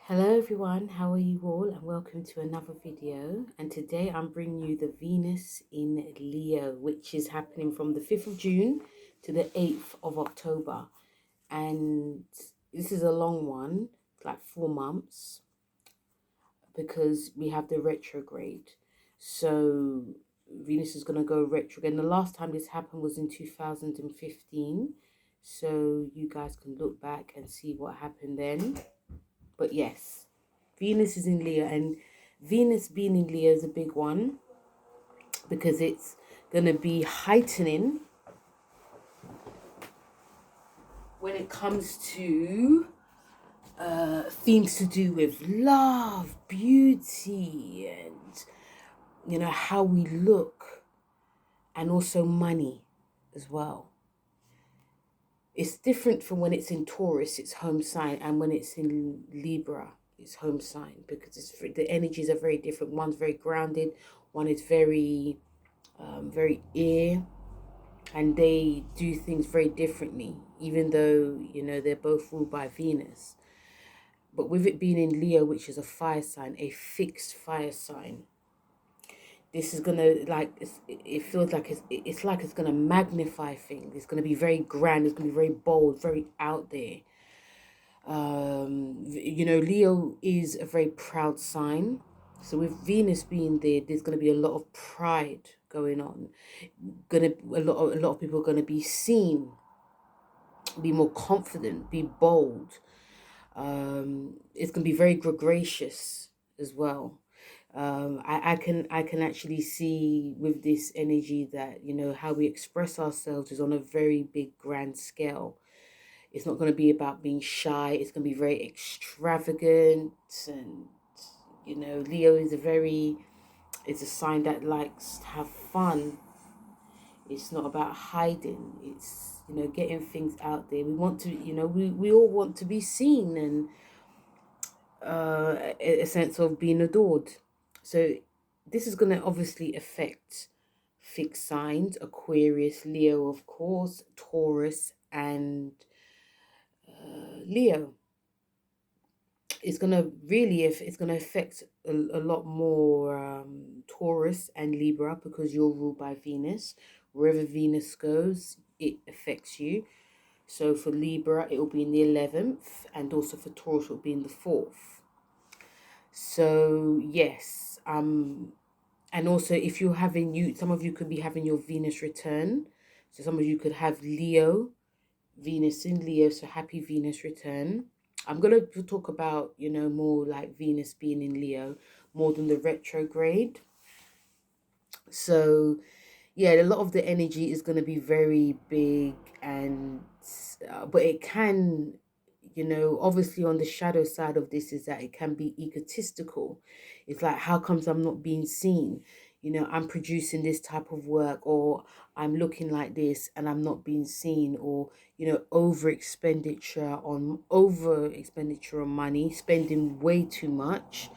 Hello everyone, how are you all, and welcome to another video. And today I'm bringing you the Venus in Leo, which is happening from the 5th of June to the 8th of October. And this is a long one, it's like 4 months, because we have the retrograde. So Venus is going to go retrograde. And the last time this happened was in 2015. So you guys can look back and see what happened then. But yes, Venus is in Leo, and Venus being in Leo is a big one because it's going to be heightening when it comes to themes to do with love, beauty, and how we look, and also money as well. It's different from when it's in Taurus, its home sign, and when it's in Libra, its home sign, because the energies are very different. One's very grounded, one is very air, and they do things very differently, even though they're both ruled by Venus. But with it being in Leo, which is a fire sign, a fixed fire sign, this is gonna it feels like it's like it's gonna magnify things. It's gonna be very grand. It's gonna be very bold, very out there. Leo is a very proud sign. So with Venus being there, there's gonna be a lot of pride going on. A lot of people are gonna be seen, be more confident, be bold. It's gonna be very gregarious as well. I can actually see with this energy that how we express ourselves is on a very big grand scale. It's not going to be about being shy. It's going to be very extravagant, and Leo is it's a sign that likes to have fun. It's not about hiding. It's getting things out there. We want to we all want to be seen, and a sense of being adored. So this is going to obviously affect fixed signs: Aquarius, Leo, of course, Taurus, and Leo. It's going to affect a lot more Taurus and Libra, because you're ruled by Venus. Wherever Venus goes, it affects you. So for Libra, it will be in the 11th, and also for Taurus, it will be in the 4th. So yes, and also if you're having some of you could be having your Venus return. So some of you could have Leo, Venus in Leo. So happy Venus return. I'm gonna talk about more like Venus being in Leo more than the retrograde. So yeah, a lot of the energy is going to be very big, and but it can, obviously on the shadow side of this is that it can be egotistical. It's like, how comes I'm not being seen? I'm producing this type of work, or I'm looking like this and I'm not being seen, or over expenditure on money, spending way too much.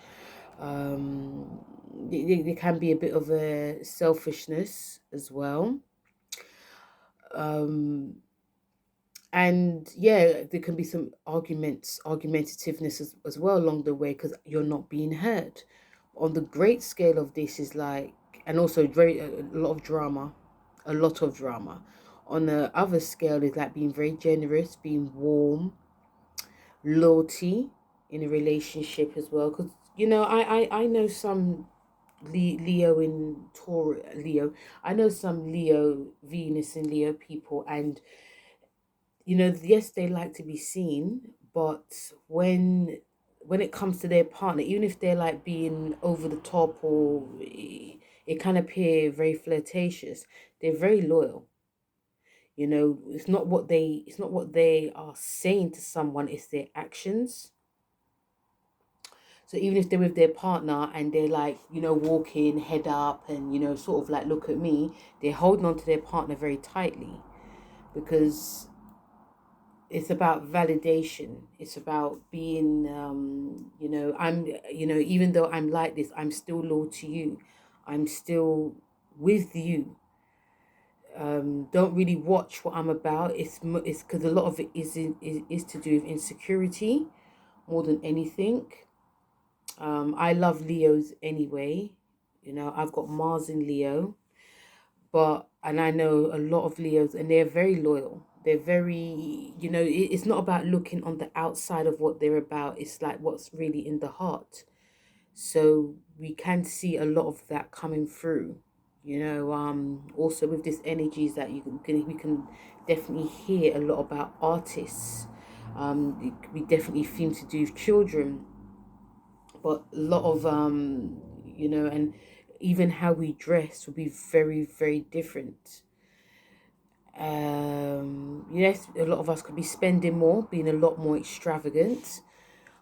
There can be a bit of a selfishness as well. Um, and yeah, there can be some argumentativeness as well along the way, because you're not being heard. On the great scale of this is like, and also a lot of drama, a lot of drama. On the other scale is like being very generous, being warm, loyalty in a relationship as well. Because I know some Leo in Taurus, Leo. I know some Leo, Venus and Leo people, and yes, they like to be seen, but when it comes to their partner, even if they're like being over the top, or it can appear very flirtatious, they're very loyal. It's not what they are saying to someone, it's their actions. So even if they're with their partner and they're like, walking head up and, sort of like, look at me, they're holding on to their partner very tightly, because it's about validation. It's about being, even though I'm like this, I'm still loyal to you. I'm still with you. Don't really watch what I'm about. It's because a lot of it is to do with insecurity, more than anything. I love Leos anyway. You know, I've got Mars in Leo, and I know a lot of Leos, and they're very loyal. They're very, you know, it's not about looking on the outside of what they're about. It's like what's really in the heart. So we can see a lot of that coming through. You know, also with this energies that we can definitely hear a lot about artists. We definitely seem to do with children, but a lot of you know, and even how we dress will be very, very different. Yes, a lot of us could be spending more, being a lot more extravagant,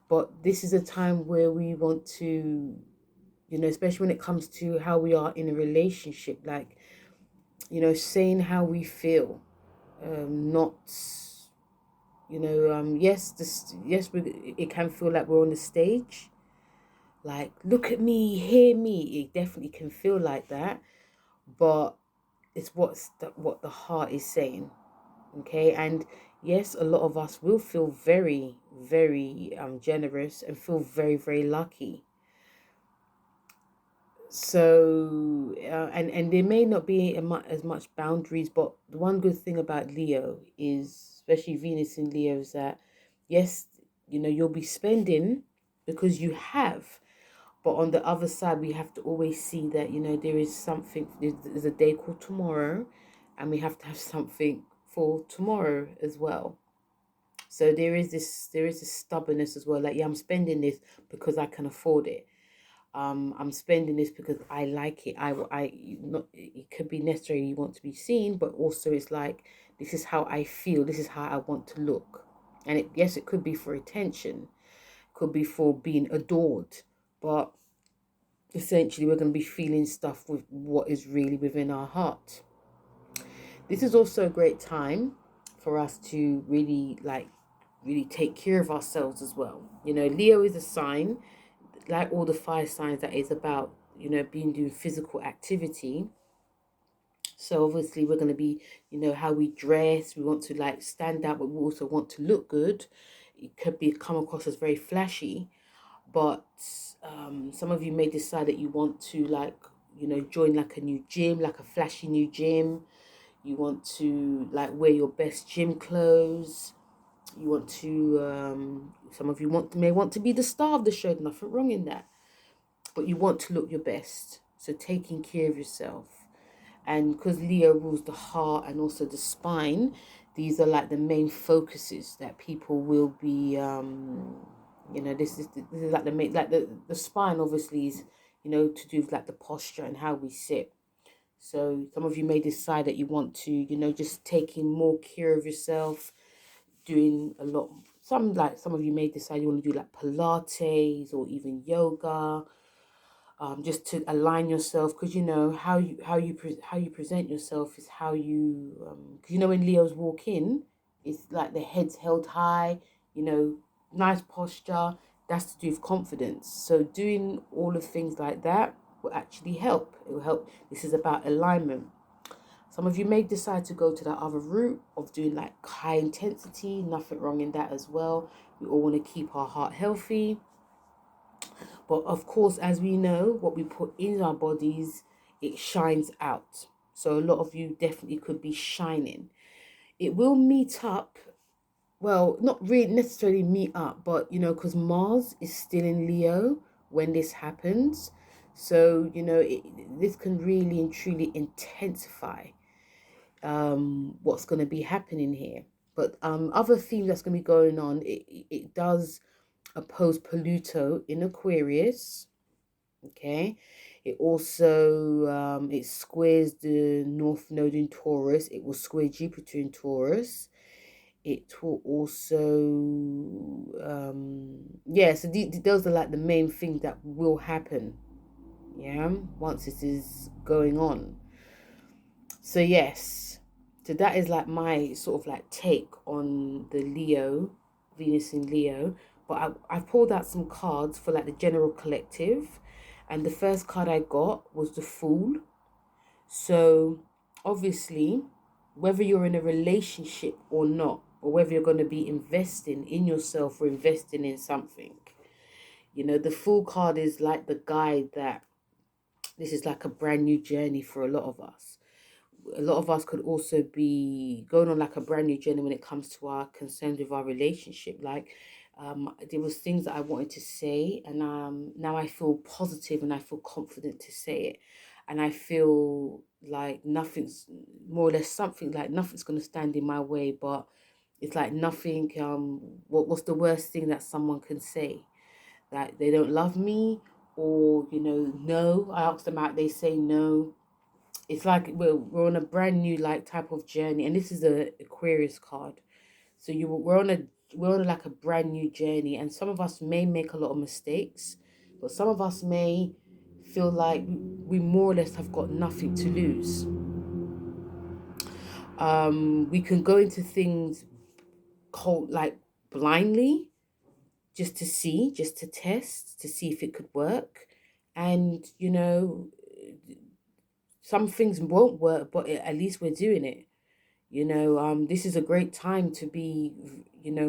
but this is a time where we want to, you know, especially when it comes to how we are in a relationship, like, you know, saying how we feel, not, you know, yes, it can feel like we're on the stage, like, look at me, hear me. It definitely can feel like that, but it's what the heart is saying. Okay, and yes, a lot of us will feel very, very generous and feel very, very lucky. So and there may not be as much boundaries, but the one good thing about Leo is, especially Venus in Leo, is that yes, you know, you'll be spending because you have, but on the other side, we have to always see that, you know, there is something, there's a day called tomorrow, and we have to have something for tomorrow as well. So there is this stubbornness as well. Like, yeah, I'm spending this because I can afford it. I'm spending this because I like it. Not, it could be necessarily you want to be seen, but also it's like, this is how I feel. This is how I want to look. And yes, it could be for attention, could be for being adored, but essentially we're going to be feeling stuff with what is really within our heart. This is also a great time for us to really take care of ourselves as well. You know, Leo is a sign, like all the fire signs, that is about, you know, doing physical activity. So obviously we're going to be, you know, how we dress, we want to like stand out, but we also want to look good. It could be come across as very flashy, but some of you may decide that you want to, like, you know, join like a new gym, like a flashy new gym. You want to like wear your best gym clothes. You want to some of you may want to be the star of the show. Nothing wrong in that, but you want to look your best. So taking care of yourself, and because Leo rules the heart and also the spine, these are like the main focuses that people will be you know, this is like the main, like the spine obviously is, you know, to do with like the posture and how we sit. So some of you may decide that you want to, you know, just taking more care of yourself, doing a lot. Some of you may decide you want to do like Pilates or even yoga, just to align yourself, because you know how you present yourself is how you, because you know when Leos walk in, it's like the head's held high, you know, nice posture. That's to do with confidence. So doing all of things like that will actually help. It will help. This is about alignment. Some of you may decide to go to that other route of doing like high intensity. Nothing wrong in that as well. We all want to keep our heart healthy. But of course, as we know, what we put in our bodies, it shines out. So a lot of you definitely could be shining. It will meet up. Well, not really necessarily meet up, but, you know, because Mars is still in Leo when this happens. So, you know, this can really and truly intensify what's going to be happening here. But other theme that's going to be going on, it does oppose Pluto in Aquarius. Okay, it also it squares the North Node in Taurus. It will square Jupiter in Taurus. It will also yeah. So those are like the main things that will happen. Yeah, once this is going on. So yes, so that is like my sort of like take on the Leo, Venus in Leo. But I've pulled out some cards for like the general collective. And the first card I got was the Fool. So obviously, whether you're in a relationship or not, or whether you're going to be investing in yourself or investing in something. You know, the Fool card is like the guide that this is like a brand new journey for a lot of us. A lot of us could also be going on like a brand new journey when it comes to our concerns with our relationship. Like, there was things that I wanted to say, and now I feel positive and I feel confident to say it, and I feel like nothing's, more or less something like nothing's going to stand in my way. But it's like nothing. What's the worst thing that someone can say? That they don't love me, or no. I ask them out, they say no. It's like we're on a brand new like type of journey, and this is a Aquarius card. So we're on like a brand new journey, and some of us may make a lot of mistakes, but some of us may feel like we more or less have got nothing to lose. We can go into things cold, like blindly, just to see, just to test, to see if it could work. And some things won't work, but at least we're doing it. This is a great time to be,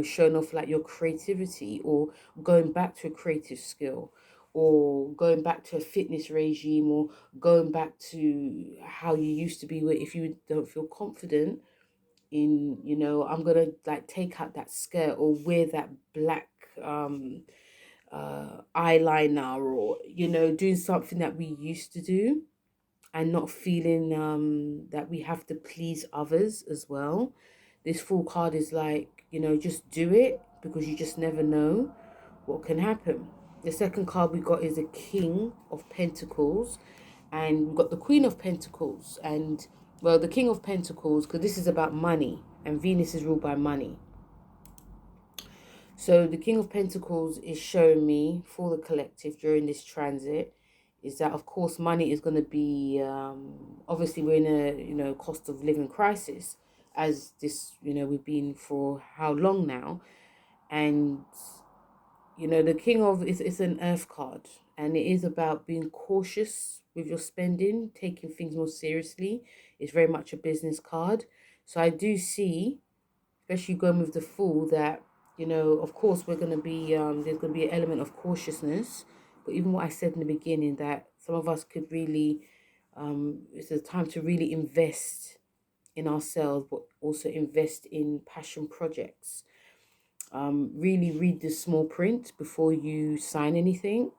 showing off like your creativity, or going back to a creative skill, or going back to a fitness regime, or going back to how you used to be. Where if you don't feel confident in, I'm gonna like take out that skirt or wear that black eyeliner, or doing something that we used to do, and not feeling that we have to please others as well. This Fool card is like, just do it, because you just never know what can happen. The second card we got is a King of Pentacles, and we've got the Queen of Pentacles, and well, the King of Pentacles, because this is about money, and Venus is ruled by money. So the King of Pentacles is showing me for the collective during this transit is that, of course, money is going to be, obviously we're in a, cost of living crisis, as this, we've been for how long now. And, the King of, it's an earth card, and it is about being cautious with your spending, taking things more seriously. It's very much a business card. So I do see, especially going with the Fool, that of course we're going to be there's going to be an element of cautiousness. But even what I said in the beginning, that some of us could really it's a time to really invest in ourselves, but also invest in passion projects. Really read the small print before you sign anything,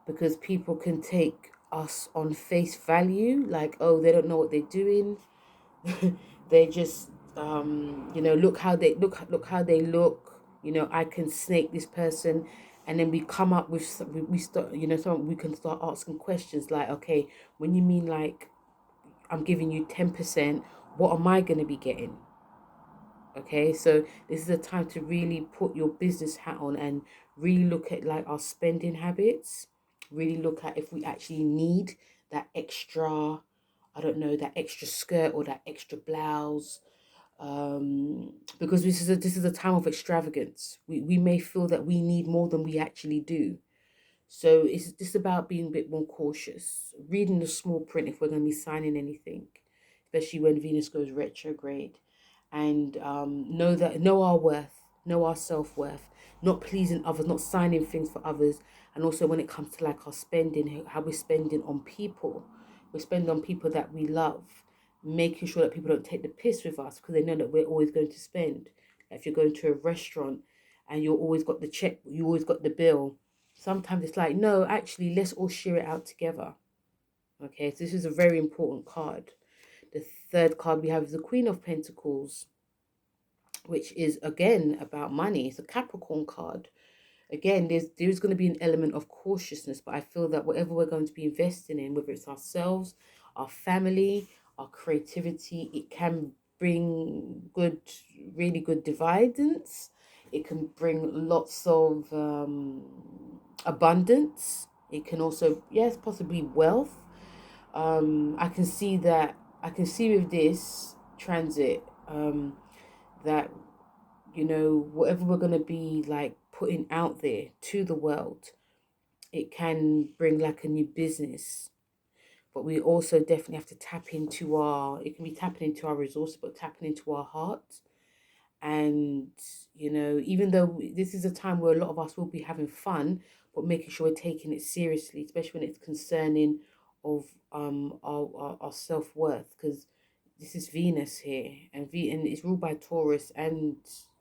because people can take us on face value, like, oh, they don't know what they're doing. They just look how they look how they look. I can snake this person. And then we come up with, we start, some, we can start asking questions like, okay, when you mean like I'm giving you 10%, what am I going to be getting? Okay, so this is a time to really put your business hat on and really look at like our spending habits. Really look at if we actually need that extra, I don't know, that extra skirt or that extra blouse. Because this is a time of extravagance. We may feel that we need more than we actually do. So it's just about being a bit more cautious, reading the small print if we're going to be signing anything, especially when Venus goes retrograde, and know our worth, know our self-worth, not pleasing others, not signing things for others. And also when it comes to like our spending, how we're spending on people, we're spending on people that we love, making sure that people don't take the piss with us, because they know that we're always going to spend. If you're going to a restaurant and you always got the check, you always got the bill, sometimes it's like, no, actually, let's all share it out together. Okay, so this is a very important card. The third card we have is the Queen of Pentacles, which is, again, about money. It's a Capricorn card. Again, there's going to be an element of cautiousness, but I feel that whatever we're going to be investing in, whether it's ourselves, our family, our creativity, it can bring really good dividends. It can bring lots of abundance. It can also, yes, possibly wealth. I can see with this transit that whatever we're going to be like putting out there to the world, it can bring like a new business. But we also definitely have to tap into it can be tapping into our resources, but tapping into our heart. And, you know, even though this is a time where a lot of us will be having fun, but making sure we're taking it seriously, especially when it's concerning of our self-worth, because this is Venus here, and and it's ruled by Taurus and,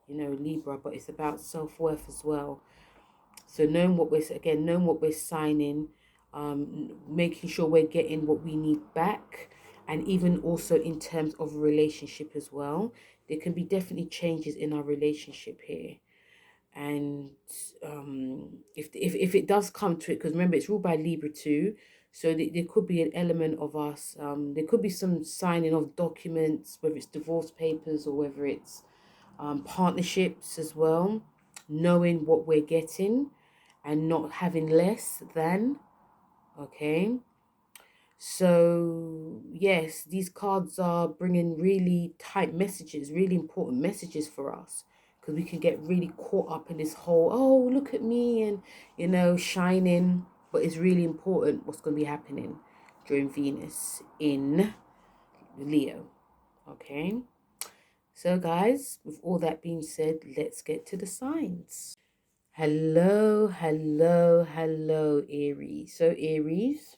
you know, Libra, but it's about self-worth as well. So knowing what we're signing, making sure we're getting what we need back, and even also in terms of relationship as well. There can be definitely changes in our relationship here, and if it does come to it, because remember it's ruled by Libra too, so there could be an element of us. There could be some signing of documents, whether it's divorce papers or whether it's partnerships as well, knowing what we're getting and not having less than. Okay, so yes, these cards are bringing really tight messages, really important messages for us, because we can get really caught up in this whole, oh, look at me, and, you know, shining. But it's really important what's going to be happening during Venus in Leo. Okay, so guys, with all that being said, let's get to the signs. Hello, hello, hello, Aries. So Aries,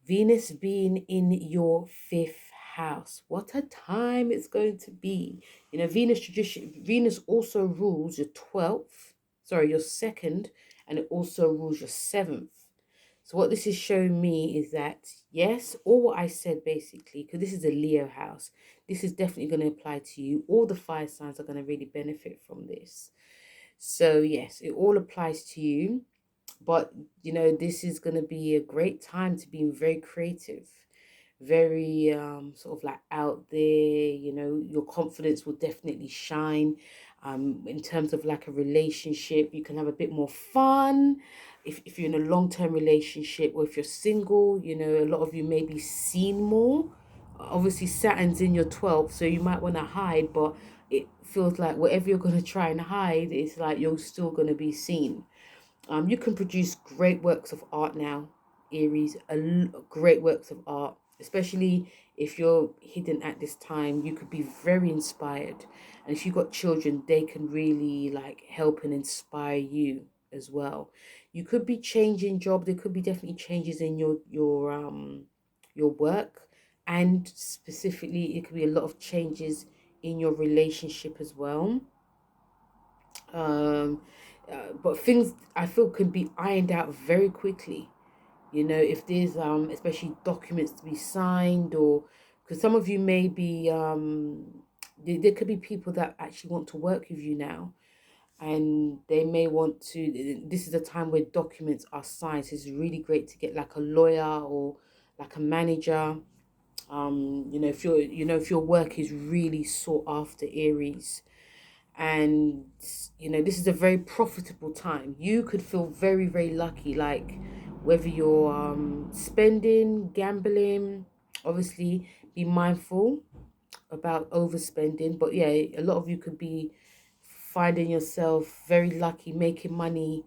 Venus being in your fifth house. What a time it's going to be. You know, Venus also rules your 12th, sorry, your second, and it also rules your seventh. So what this is showing me is that, yes, all what I said basically, because this is a Leo house, this is definitely going to apply to you. All the fire signs are going to really benefit from this. So yes, it all applies to you. But, you know, this is going to be a great time to be very creative, very sort of like out there. You know, your confidence will definitely shine. In terms of like a relationship, you can have a bit more fun. If you're in a long-term relationship, or if you're single, you know, a lot of you may be seen more. Obviously, Saturn's in your 12th, so you might want to hide, but it feels like whatever you're going to try and hide, it's like you're still going to be seen. You can produce great works of art now, Aries, great works of art, especially if you're hidden at this time. You could be very inspired. And if you've got children, they can really like help and inspire you as well. You could be changing job. There could be definitely changes in your work. And specifically, it could be a lot of changes in your relationship as well. um but things I feel can be ironed out very quickly. You know, if there's especially documents to be signed, or because some of you may be there could be people that actually want to work with you now, and they may want to, this is a time where documents are signed, so it's really great to get like a lawyer or like a manager. You know, if your work is really sought after, Aries, and you know, this is a very profitable time. You could feel very, very lucky, like whether you're spending, gambling. Obviously be mindful about overspending, but yeah, a lot of you could be finding yourself very lucky, making money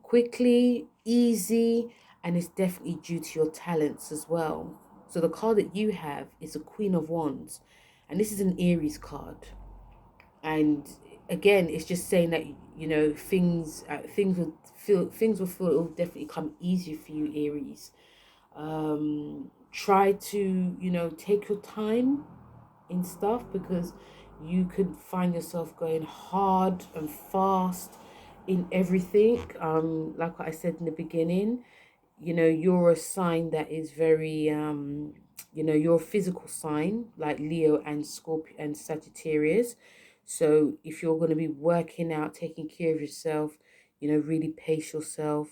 quickly, easy, and it's definitely due to your talents as well. So the card that you have is a Queen of Wands, and this is an Aries card. And again, it's just saying that, you know, things will feel, it will definitely come easier for you, Aries. Try to, you know, take your time in stuff, because you could find yourself going hard and fast in everything. Like what I said in the beginning, you know, you're a sign that is very you know, you're a physical sign like Leo and Scorpio and Sagittarius. So if you're going to be working out, taking care of yourself, you know, really pace yourself,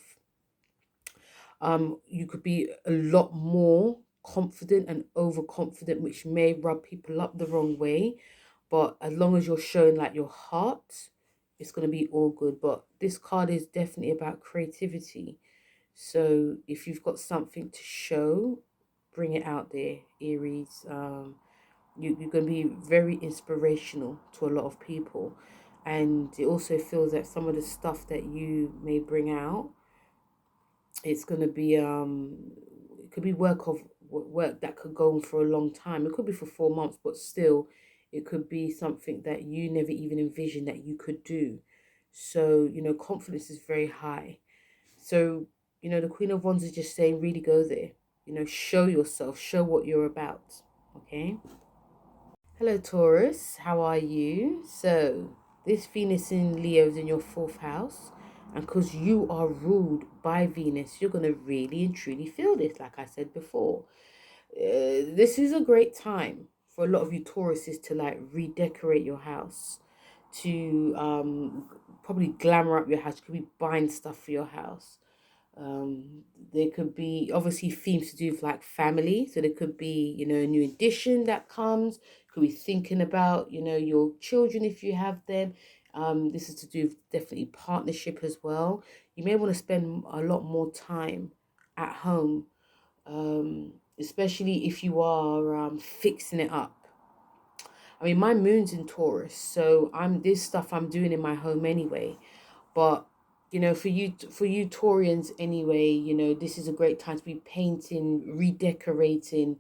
you could be a lot more confident and overconfident, which may rub people up the wrong way. But as long as you're showing like your heart, it's going to be all good. But this card is definitely about creativity. So if you've got something to show, bring it out there, Aries. You're going to be very inspirational to a lot of people. And it also feels that some of the stuff that you may bring out, it's going to be it could be work that could go on for a long time. It could be for 4 months, but still It could be something that you never even envisioned that you could do. So, confidence is very high. So, the Queen of Wands is just saying, really go there. Show yourself, show what you're about. Okay. Hello, Taurus. How are you? So, this Venus in Leo is in your fourth house. And because you are ruled by Venus, you're going to really and truly feel this, like I said before. This is a great time for a lot of you Tauruses to like redecorate your house, to probably glamour up your house. You could be buying stuff for your house. There could be obviously themes to do with like family. So there could be, a new addition that comes. Could be thinking about, your children if you have them. This is to do with definitely partnership as well. You may want to spend a lot more time at home, especially if you are fixing it up. I mean, my moon's in Taurus, so this stuff I'm doing in my home anyway. But for you Taurians anyway, this is a great time to be painting, redecorating,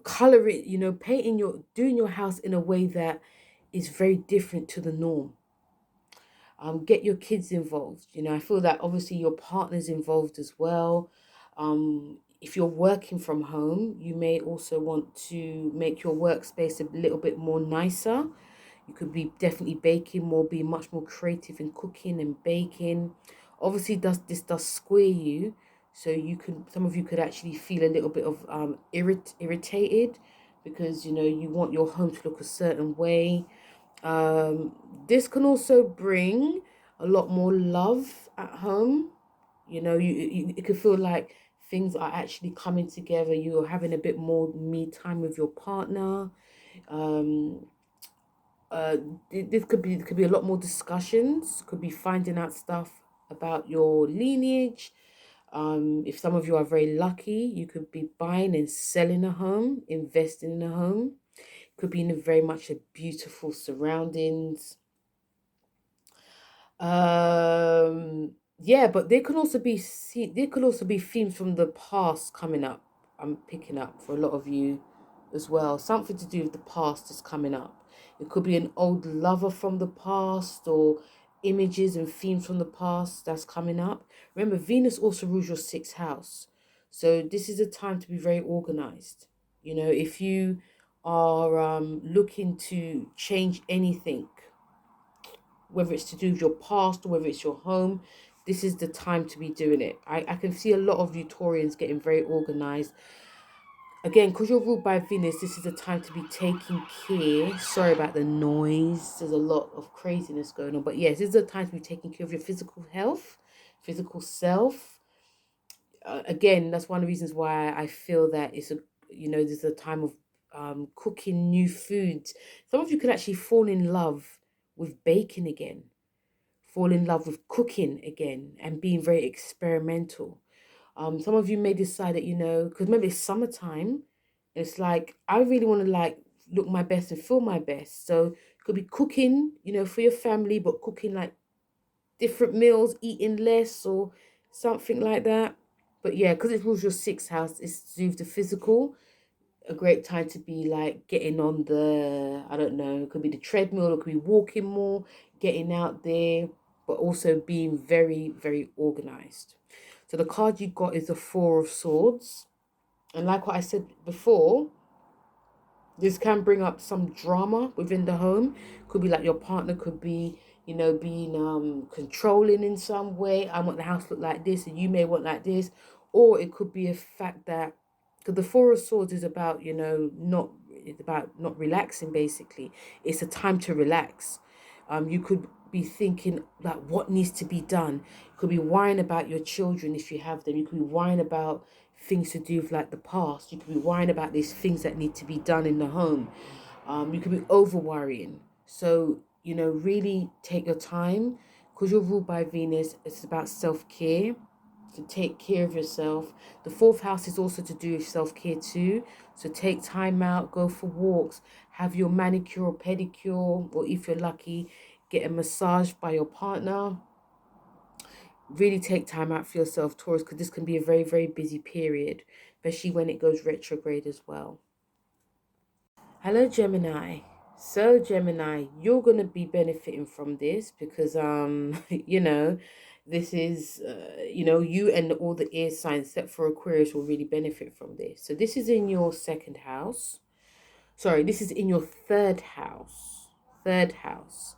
coloring, doing your house in a way that is very different to the norm. Get your kids involved. I feel that obviously your partner's involved as well. If you're working from home, you may also want to make your workspace a little bit more nicer. You could be definitely baking more, be much more creative in cooking and baking. Obviously, this does square you, so some of you could actually feel a little bit of irritated because you want your home to look a certain way. This can also bring a lot more love at home. It could feel like things are actually coming together. You're having a bit more me time with your partner. Um, this could be a lot more discussions. Could be finding out stuff about your lineage. If some of you are very lucky, you could be buying and selling a home, investing in a home. Could be in a very much a beautiful surroundings. Yeah, but there could also be themes from the past coming up. I'm picking up for a lot of you as well. Something to do with the past is coming up. It could be an old lover from the past or images and themes from the past that's coming up. Remember, Venus also rules your sixth house. So this is a time to be very organized. If you are looking to change anything, whether it's to do with your past or whether it's your home, this is the time to be doing it. I can see a lot of you Taurians getting very organized. Again, because you're ruled by Venus, this is the time to be taking care. Sorry about the noise. There's a lot of craziness going on. But yes, this is the time to be taking care of your physical health, physical self. Again, that's one of the reasons why I feel that this is a time of cooking new foods. Some of you could actually fall in love with baking again, fall in love with cooking again and being very experimental. Some of you may decide that, because maybe it's summertime, it's like, I really want to like look my best and feel my best. So it could be cooking, for your family, but cooking like different meals, eating less or something like that. But yeah, because it rules your sixth house, it's to do with the physical. A great time to be like getting on I don't know, it could be the treadmill, it could be walking more, getting out there, but also being very, very organized. So the card you got is the Four of Swords. And like what I said before, this can bring up some drama within the home. Could be like your partner could be, being controlling in some way. I want the house to look like this and you may want like this. Or it could be a fact that, because the Four of Swords is about, it's about not relaxing basically. It's a time to relax. You could be thinking like what needs to be done. You could be worrying about your children if you have them. You could be worrying about things to do with like the past. You could be worrying about these things that need to be done in the home. You could be over worrying. So, really take your time because you're ruled by Venus. It's about self-care, to take care of yourself. The fourth house is also to do with self-care too. So take time out, go for walks, have your manicure or pedicure, or if you're lucky, get a massage by your partner. Really take time out for yourself, Taurus, because this can be a very, very busy period, especially when it goes retrograde as well. Hello, Gemini. So, Gemini, you're going to be benefiting from this because, you know, this is, you and all the air signs except for Aquarius will really benefit from this. So, this is in your second house. Sorry, this is in your third house. Third house.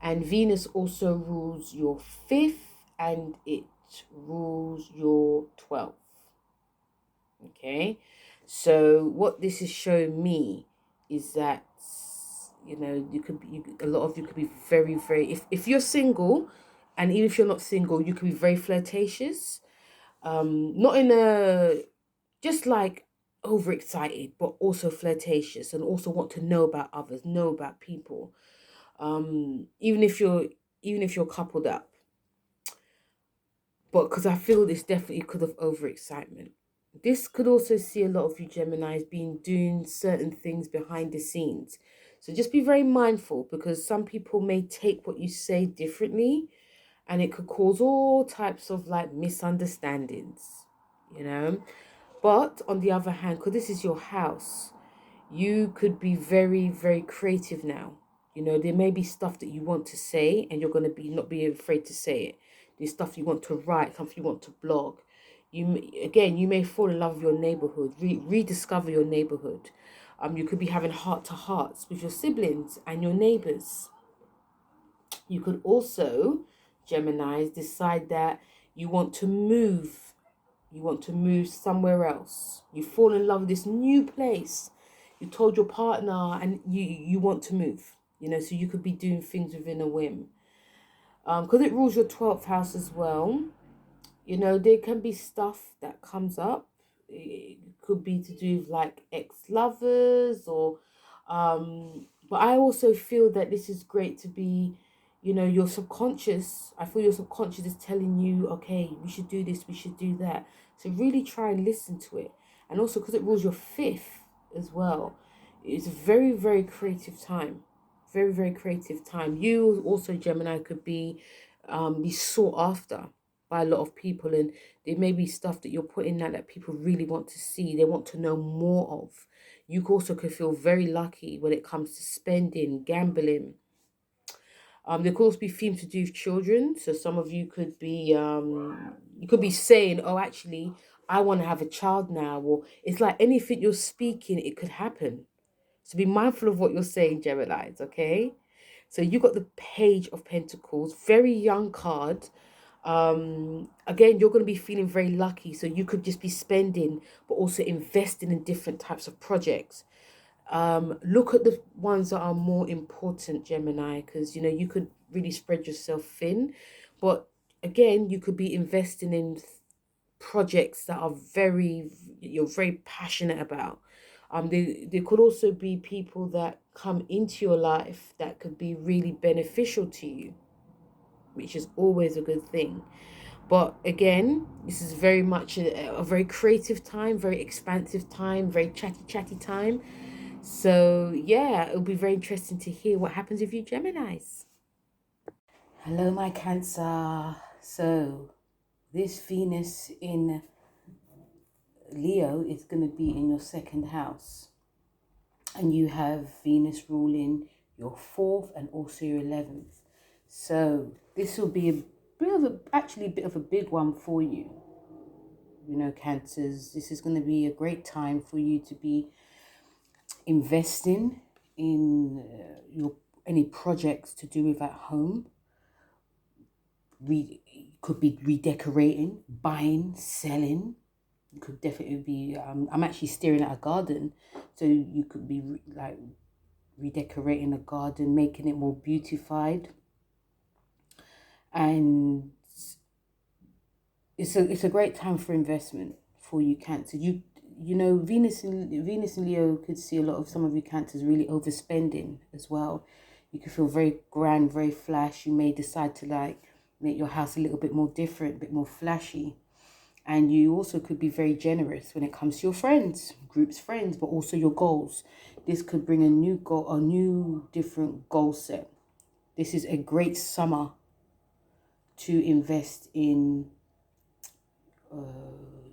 And Venus also rules your fifth and it rules your 12th. Okay, so what this is showing me is that you could be a lot of you could be very very if you're single, and even if you're not single, you could be very flirtatious, not in a just like overexcited, but also flirtatious and also want to know about others, know about people, even if you're coupled up. But because I feel this definitely could have overexcitement. This could also see a lot of you Geminis being doing certain things behind the scenes. So just be very mindful because some people may take what you say differently and it could cause all types of like misunderstandings, you know. But on the other hand, because this is your house, you could be very, very creative now. You know, there may be stuff that you want to say and you're going to be not be afraid to say it. There's stuff you want to write, something you want to blog. Again, you may fall in love with your neighborhood, rediscover your neighborhood. You could be having heart to hearts with your siblings and your neighbors. You could also, Geminis, decide that you want to move. You want to move somewhere else. You fall in love with this new place. You told your partner and you want to move. You know, so you could be doing things within a whim. Because it rules your 12th house as well. You know, there can be stuff that comes up. It could be to do with like ex-lovers or but I also feel that this is great to be, your subconscious. I feel your subconscious is telling you, okay, we should do this, we should do that. So really try and listen to it. And also because it rules your fifth as well, it's a very, very creative time. Very, very creative time. You also, Gemini, could be sought after by a lot of people, and there may be stuff that you're putting out that people really want to see, they want to know more of. You also could feel very lucky when it comes to spending, gambling. There could also be themes to do with children. So some of you could be saying, oh, actually, I want to have a child now. Or it's like anything you're speaking, it could happen. So be mindful of what you're saying, Geminis, okay? So you got the Page of Pentacles, very young card. Again, you're going to be feeling very lucky. So you could just be spending, but also investing in different types of projects. Look at the ones that are more important, Gemini, because you could really spread yourself thin. But again, you could be investing in projects that are you're very passionate about. There could also be people that come into your life that could be really beneficial to you, which is always a good thing. But again, this is very much a very creative time, very expansive time, very chatty time. So yeah, it'll be very interesting to hear what happens with you Geminis. Hello, my Cancer. So this Venus in Leo is going to be in your second house. And you have Venus ruling your fourth and also your 11th. So this will be actually a bit of a big one for you. You know, Cancers, this is going to be a great time for you to be investing in your any projects to do with at home. Could be redecorating, buying, selling. You could definitely be. I'm actually staring at a garden, so you could be redecorating a garden, making it more beautified, and it's a great time for investment for you Cancer. You know, Venus in Leo could see a lot of some of you Cancers really overspending as well. You could feel very grand, very flash. You may decide to make your house a little bit more different, a bit more flashy. And you also could be very generous when it comes to your friends, groups, friends, but also your goals. This could bring a new goal, a new different goal set. This is a great summer to invest in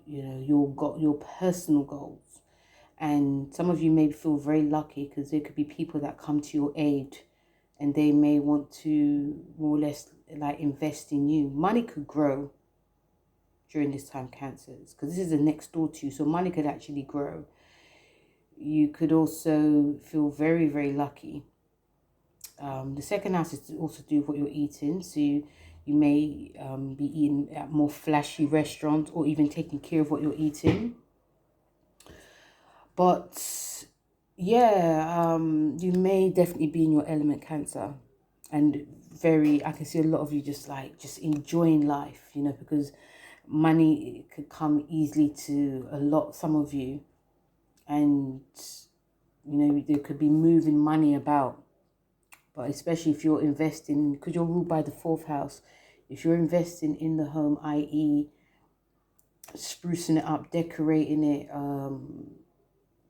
your personal goals And some of you may feel very lucky because there could be people that come to your aid and they may want to more or less like invest in you. Money could grow during this time, Cancers, because this is the next door to you. So money could actually grow. You could also feel very, very lucky. The second house is to also do with what you're eating. So you may be eating at more flashy restaurants or even taking care of what you're eating. But yeah, you may definitely be in your element, Cancer. And I can see a lot of you just enjoying life, you know, because money could come easily to some of you. And, you know, there could be moving money about. But especially if you're investing, because you're ruled by the 4th house, if you're investing in the home, i.e. sprucing it up, decorating it,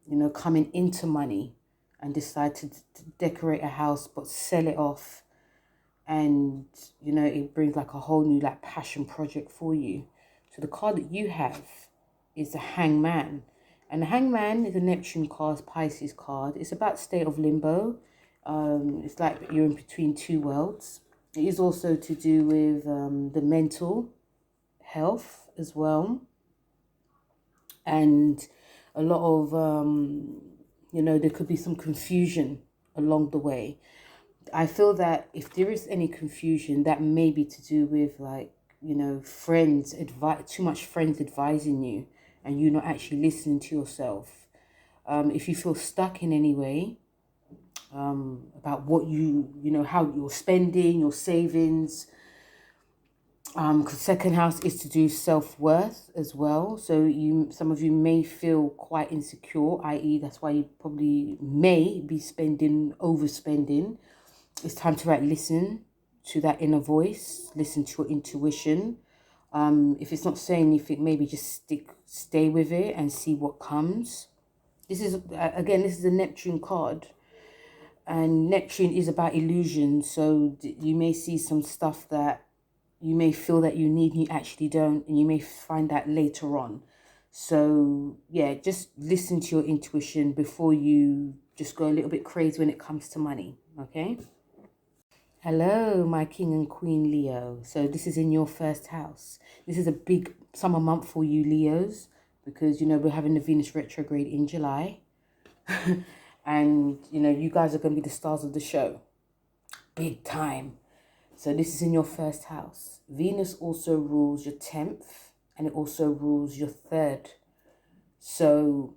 you know, coming into money and decide to decorate a house but sell it off, and, you know, it brings like a whole new like passion project for you. So the card that you have is the Hangman. And the Hangman is a Neptune card, Pisces card. It's about state of limbo. It's like you're in between two worlds. It is also to do with the mental health as well. And a lot of, you know, there could be some confusion along the way. I feel that if there is any confusion, that may be to do with, like, you know, too much friends advising you and you not actually listening to yourself. If you feel stuck in any way, about what you know, how you're spending, your savings, because second house is to do self-worth as well. So some of you may feel quite insecure, i.e. that's why you probably may be overspending. It's time to listen to that inner voice, listen to your intuition. If it's not saying anything, maybe just stay with it and see what comes. This is a Neptune card. And Neptune is about illusion. So you may see some stuff that you may feel that you need and you actually don't. And you may find that later on. So yeah, just listen to your intuition before you just go a little bit crazy when it comes to money. Okay? Hello, my King and Queen Leo. So this is in your first house. This is a big summer month for you Leos, because, you know, we're having the Venus retrograde in July. And, you know, you guys are going to be the stars of the show. Big time. So this is in your first house. Venus also rules your 10th and it also rules your 3rd. So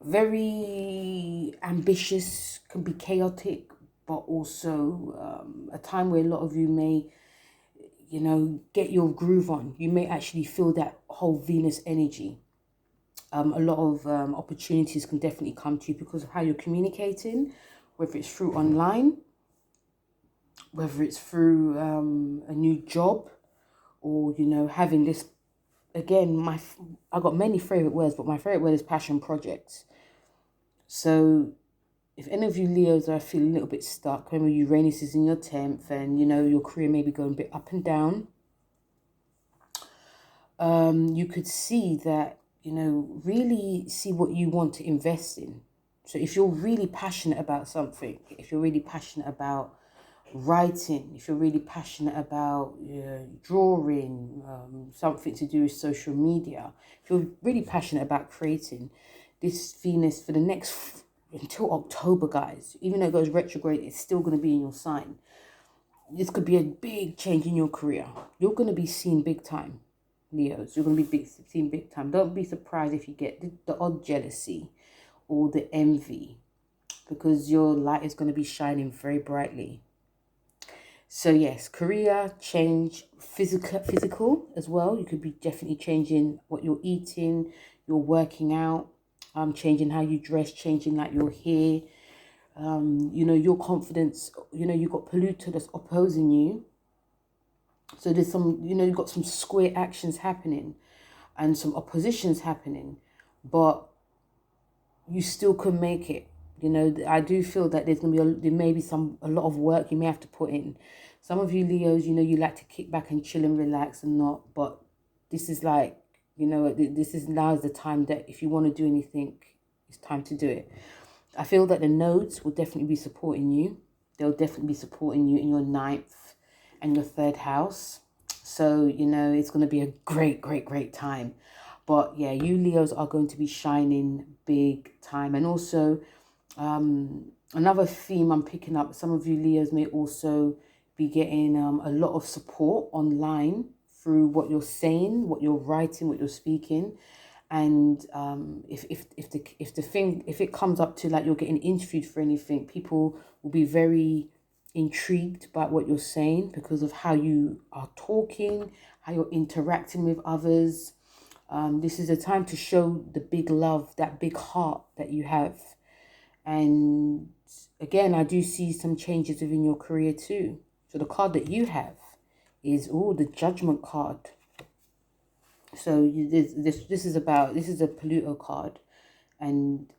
very ambitious, can be chaotic, but also a time where a lot of you may, you know, get your groove on. You may actually feel that whole Venus energy. A lot of opportunities can definitely come to you because of how you're communicating, whether it's through online, whether it's through a new job, or, you know, having this, again, I got many favorite words, but my favorite word is passion projects. So if any of you Leos are feeling a little bit stuck, remember Uranus is in your 10th and, you know, your career may be going a bit up and down, you could see that, you know, really see what you want to invest in. So if you're really passionate about something, if you're really passionate about writing, if you're really passionate about drawing, something to do with social media, if you're really passionate about creating, this Venus for the next until October, guys, even though it goes retrograde, it's still going to be in your sign. This could be a big change in your career. You're going to be seen big time, Leos. You're going to be seen big time. Don't be surprised if you get the odd jealousy or the envy, because your light is going to be shining very brightly. So yes, career change, physical as well. You could be definitely changing what you're eating, you're working out, changing how you dress, changing like your hair. You know, your confidence, you know, you've got Pluto that's opposing you. So there's some, you know, you've got some square actions happening and some oppositions happening, but you still can make it. You know, I do feel that there may be a lot of work you may have to put in. Some of you Leos, you know, you like to kick back and chill and relax and not, but this is like You know, this is now is the time that if you want to do anything, it's time to do it. I feel that the nodes will definitely be supporting you. They'll definitely be supporting you in your 9th and your 3rd house. So, you know, it's going to be a great time. But yeah, you Leos are going to be shining big time. And also, another theme I'm picking up, some of you Leos may also be getting a lot of support online through what you're saying, what you're writing, what you're speaking. And if it comes up to like you're getting interviewed for anything, people will be very intrigued by what you're saying because of how you are talking, how you're interacting with others. This is a time to show the big love, that big heart that you have. And again, I do see some changes within your career too. So the card that you have is, oh, the Judgment card. So this is a Pluto card, and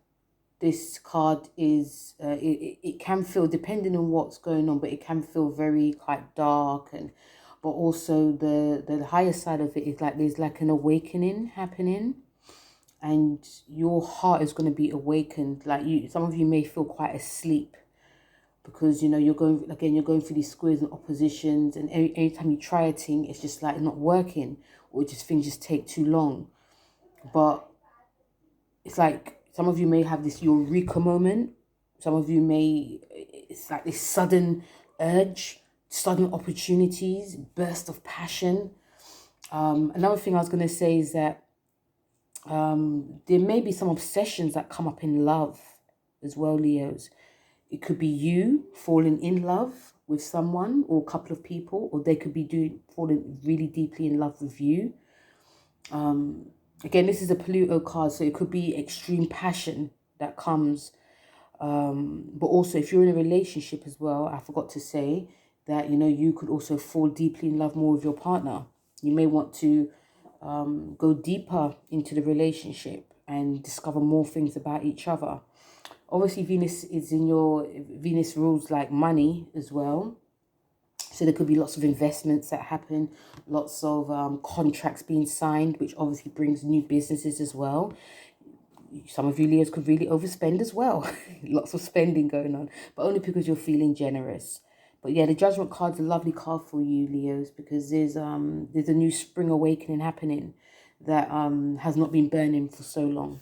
this card is it can feel, depending on what's going on, but it can feel very quite dark, and but also the higher side of it is like there's like an awakening happening, and your heart is going to be awakened. Like some of you may feel quite asleep because you know you're going through these squares and oppositions, and anytime you try a thing, it's just like not working, or just things just take too long. But it's like some of you may have this eureka moment. Some of you may, it's like this sudden urge, sudden opportunities, burst of passion. Another thing I was going to say is that there may be some obsessions that come up in love as well, Leos. It could be you falling in love with someone or a couple of people, or they could be falling really deeply in love with you. Again, this is a Pluto card, so it could be extreme passion that comes. But also, if you're in a relationship as well, I forgot to say that, you know, you could also fall deeply in love more with your partner. You may want to go deeper into the relationship and discover more things about each other. Obviously, Venus rules like money as well. So there could be lots of investments that happen, lots of contracts being signed, which obviously brings new businesses as well. Some of you Leos could really overspend as well. Lots of spending going on, but only because you're feeling generous. But yeah, the Judgment card's a lovely card for you, Leos, because there's a new spring awakening happening that has not been burning for so long.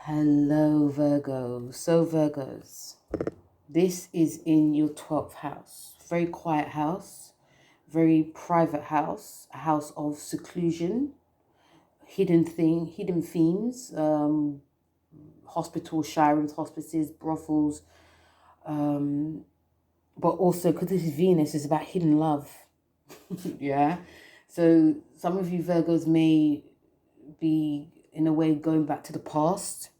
Hello, Virgo. So Virgos, this is in your 12th house. Very quiet house, very private house, a house of seclusion, hidden themes, hospitals, shirums, hospices, brothels, but also because this is Venus, is about hidden love. Yeah. So some of you Virgos may be in a way going back to the past,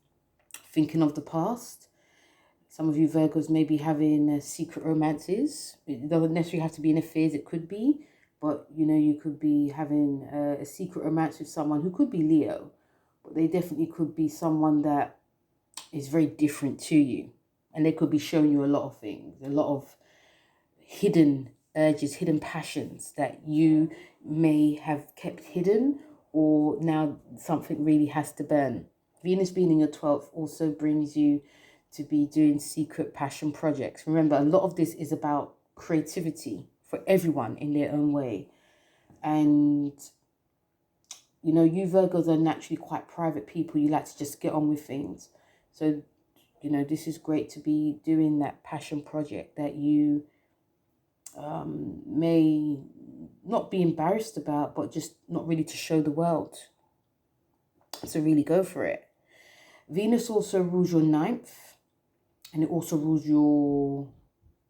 thinking of the past. Some of you Virgos may be having secret romances. It doesn't necessarily have to be in affairs, it could be. But, you know, you could be having a secret romance with someone who could be Leo. But they definitely could be someone that is very different to you. And they could be showing you a lot of things, a lot of hidden urges, hidden passions that you may have kept hidden, or now something really has to burn. Venus being in your 12th also brings you to be doing secret passion projects. Remember, a lot of this is about creativity for everyone in their own way. And, you know, you Virgos are naturally quite private people. You like to just get on with things. So, you know, this is great to be doing that passion project that you may not be embarrassed about, but just not really to show the world. So really go for it. Venus also rules your 9th, and it also rules your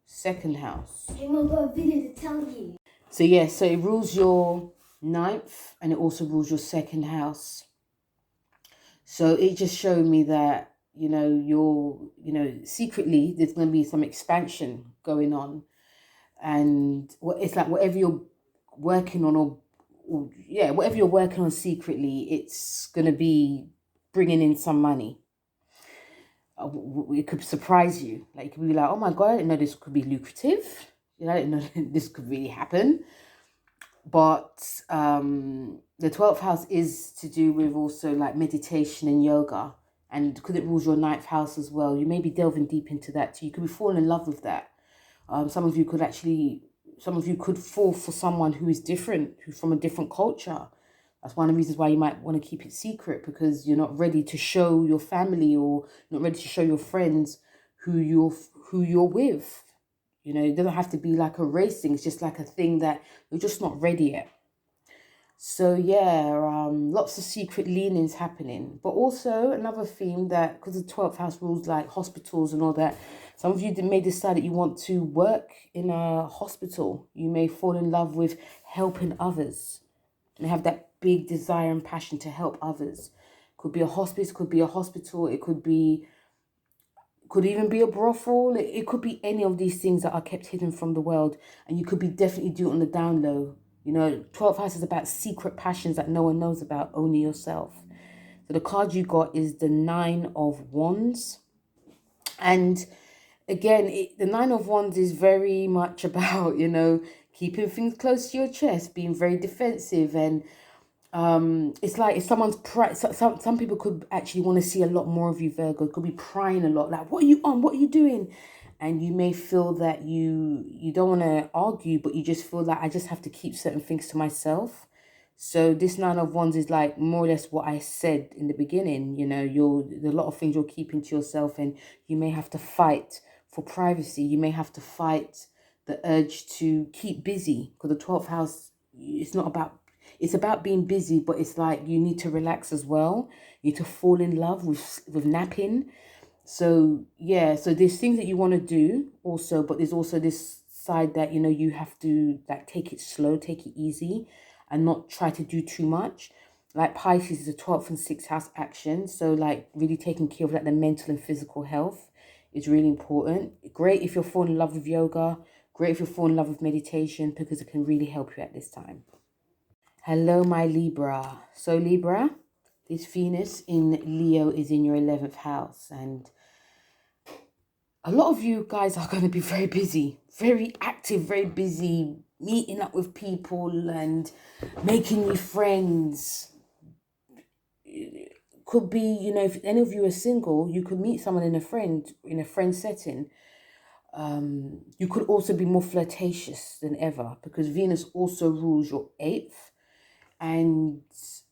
2nd house. Hey, Mom, I've got a video to tell you. So yeah, so it rules your 9th, and it also rules your 2nd house. So it just showed me that, you know, secretly there's going to be some expansion going on. And it's like whatever you're working on, or whatever you're working on secretly, it's going to be bringing in some money. It could surprise you. Like, you could be like, oh my God, I didn't know this could be lucrative. You know, I didn't know this could really happen. But the 12th house is to do with also like meditation and yoga. And because it rules your 9th house as well, you may be delving deep into that too. You could be falling in love with that. Some of you could fall for someone who is different, who's from a different culture. That's one of the reasons why you might want to keep it secret, because you're not ready to show your family or not ready to show your friends who you're with. You know, it doesn't have to be like a race thing. It's just like a thing that you're just not ready yet. So yeah, lots of secret leanings happening. But also another theme that, because the 12th house rules like hospitals and all that, some of you may decide that you want to work in a hospital. You may fall in love with helping others and have that big desire and passion to help others. Could be a hospice, could be a hospital, it could even be a brothel. It could be any of these things that are kept hidden from the world, and you could be definitely do it on the down low. You know, 12th house is about secret passions that no one knows about, only yourself. So the card you got is the 9 of Wands. And again, the 9 of Wands is very much about, you know, keeping things close to your chest, being very defensive. And it's like if someone's some people could actually want to see a lot more of you, Virgo. Could be prying a lot, like, what are you on, what are you doing? And you may feel that you don't want to argue, but you just feel like, I just have to keep certain things to myself. So this 9 of Wands is like more or less what I said in the beginning. You know, there's a lot of things you're keeping to yourself, and you may have to fight for privacy. You may have to fight the urge to keep busy, because the 12th house, it's about being busy, but it's like you need to relax as well. You need to fall in love with napping. So yeah, so there's things that you want to do also, but there's also this side that, you know, you have to like take it slow, take it easy, and not try to do too much. Like Pisces is a 12th and 6th house action, so like really taking care of like the mental and physical health is really important. Great if you're falling in love with yoga, great if you're falling in love with meditation, because it can really help you at this time. Hello, my Libra. So Libra, this Venus in Leo is in your 11th house, and a lot of you guys are going to be very busy, very active, very busy, meeting up with people and making new friends. Could be, you know, if any of you are single, you could meet someone in a friend setting. You could also be more flirtatious than ever, because Venus also rules your 8th, and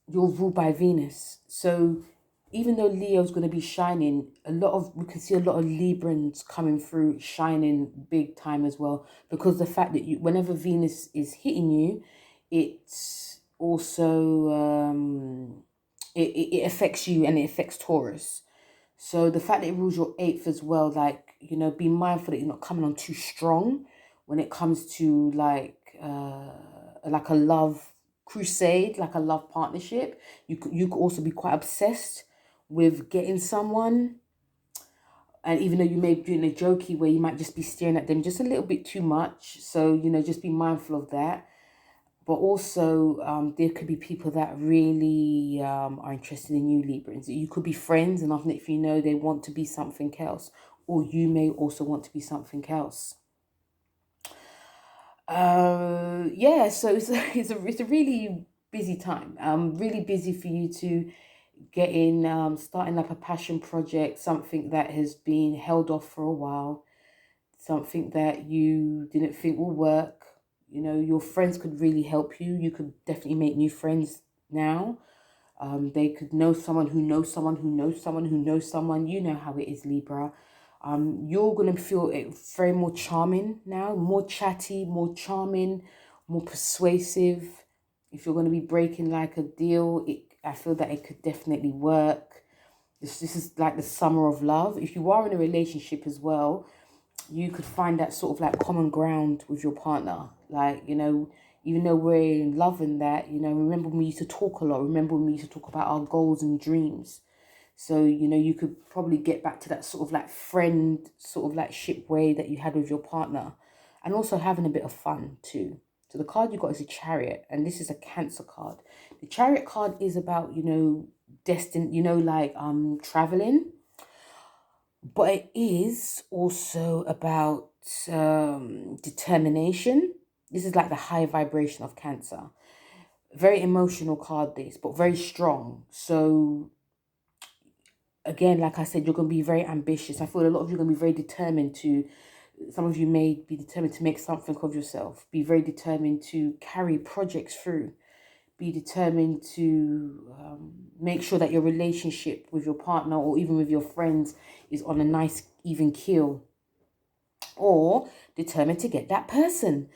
you're ruled by Venus. So even though Leo's going to be shining, we can see a lot of Librans coming through shining big time as well, because the fact that whenever Venus is hitting you, it's also it affects you, and it affects Taurus. So the fact that it rules your 8th as well, like, you know, be mindful that you're not coming on too strong when it comes to like a love crusade, like a love partnership. You could also be quite obsessed with getting someone, and even though you may be doing a jokey way, you might just be staring at them just a little bit too much. So, you know, just be mindful of that. But also, there could be people that really are interested in you, Librans. You could be friends, and often if you know they want to be something else, or you may also want to be something else. Yeah, so it's a really busy time. Really busy for you to get in, starting up a passion project, something that has been held off for a while, something that you didn't think will work. You know, your friends could really help you. You could definitely make new friends now. They could know someone who knows someone who knows someone who knows someone. You know how it is, Libra. You're going to feel it very more charming now, more chatty, more charming, more persuasive. If you're going to be breaking like a deal, I feel that it could definitely work. This is like the summer of love. If you are in a relationship as well, you could find that sort of like common ground with your partner. Like, you know, even though we're in love and that, you know, remember when we used to talk a lot. Remember when we used to talk about our goals and dreams. So, you know, you could probably get back to that sort of like friend, sort of like ship way that you had with your partner. And also having a bit of fun too. So the card you got is a Chariot, and this is a Cancer card. The Chariot card is about, you know, destined, you know, like traveling. But it is also about determination. This is like the high vibration of Cancer. Very emotional card, this, but very strong. So again, like I said, you're going to be very ambitious. I feel a lot of you are going to be very determined to, some of you may be determined to make something of yourself. Be very determined to carry projects through. Be determined to make sure that your relationship with your partner or even with your friends is on a nice, even keel. Or determined to get that person.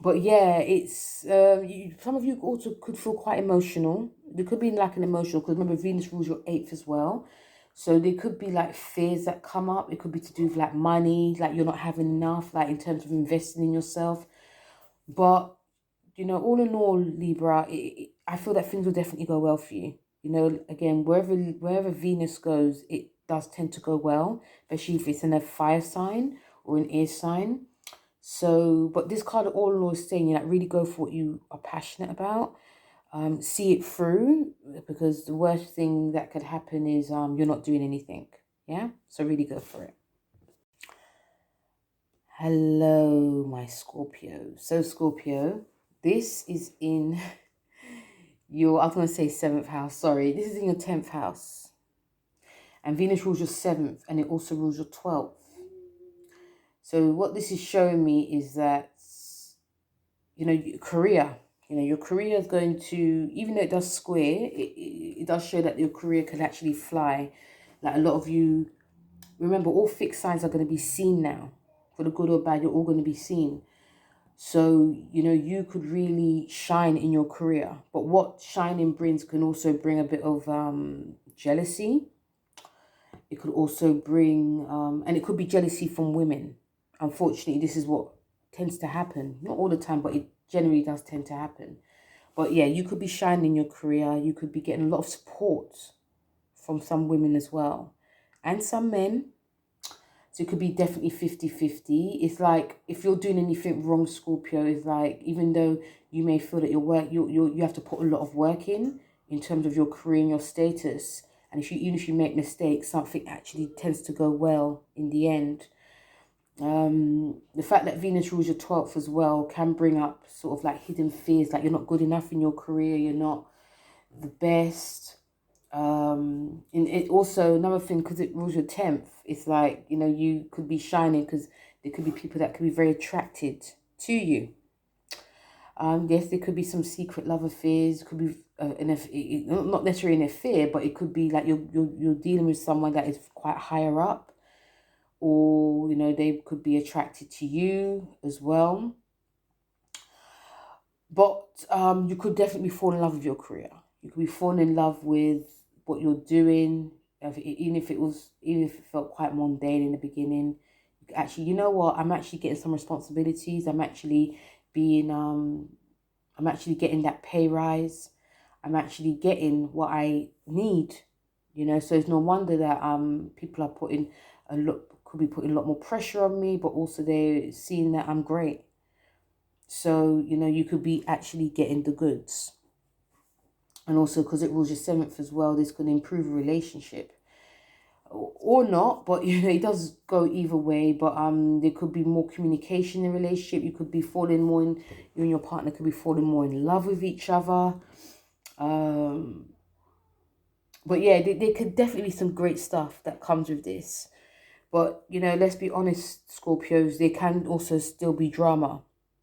But yeah, it's some of you also could feel quite emotional. There could be like an emotional, because remember Venus rules your 8th as well. So there could be like fears that come up. It could be to do with like money, like you're not having enough, like in terms of investing in yourself. But, you know, all in all, Libra, I feel that things will definitely go well for you. You know, again, wherever Venus goes, it does tend to go well, especially if it's in a fire sign or an air sign. So, but this card all in all is saying, you know, really go for what you are passionate about. See it through, because the worst thing that could happen is you're not doing anything. Yeah, so really go for it. Hello, my Scorpio. So Scorpio, this is in your, I was going to say 7th house, sorry. This is in your 10th house. And Venus rules your 7th, and it also rules your 12th. So what this is showing me is that, you know, career, you know, your career is going to, even though it does square, it does show that your career can actually fly. Like a lot of you, remember, all fixed signs are going to be seen now. For the good or bad, you're all going to be seen. So, you know, you could really shine in your career. But what shining brings can also bring a bit of jealousy. It could also bring, and it could be jealousy from women. Unfortunately, this is what tends to happen. Not all the time, but it generally does tend to happen. But yeah, you could be shining in your career. You could be getting a lot of support from some women as well. And some men. So it could be definitely 50-50. It's like, if you're doing anything wrong, Scorpio, it's like, even though you may feel that you have to put a lot of work in terms of your career and your status. And even if you make mistakes, something actually tends to go well in the end. The fact that Venus rules your 12th as well can bring up sort of like hidden fears, like you're not good enough in your career, you're not the best. And it also, another thing, because it rules your 10th, it's like, you know, you could be shining because there could be people that could be very attracted to you. Yes, there could be some secret love affairs. It could be not necessarily an affair, but it could be like you're dealing with someone that is quite higher up, or, you know, they could be attracted to you as well. But you could definitely fall in love with your career. You could be falling in love with what you're doing, even if it felt quite mundane in the beginning. Actually, you know what? I'm actually getting some responsibilities. I'm actually getting that pay rise. I'm actually getting what I need. You know, so it's no wonder that people are putting could be putting a lot more pressure on me, but also they're seeing that I'm great. So, you know, you could be actually getting the goods. And also, because it rules your 7th as well, this could improve a relationship. Or not, but, you know, it does go either way. But there could be more communication in a relationship. You could be falling more in, you and your partner could be falling more in love with each other. But yeah, there could definitely be some great stuff that comes with this. But, you know, let's be honest, Scorpios, there can also still be drama.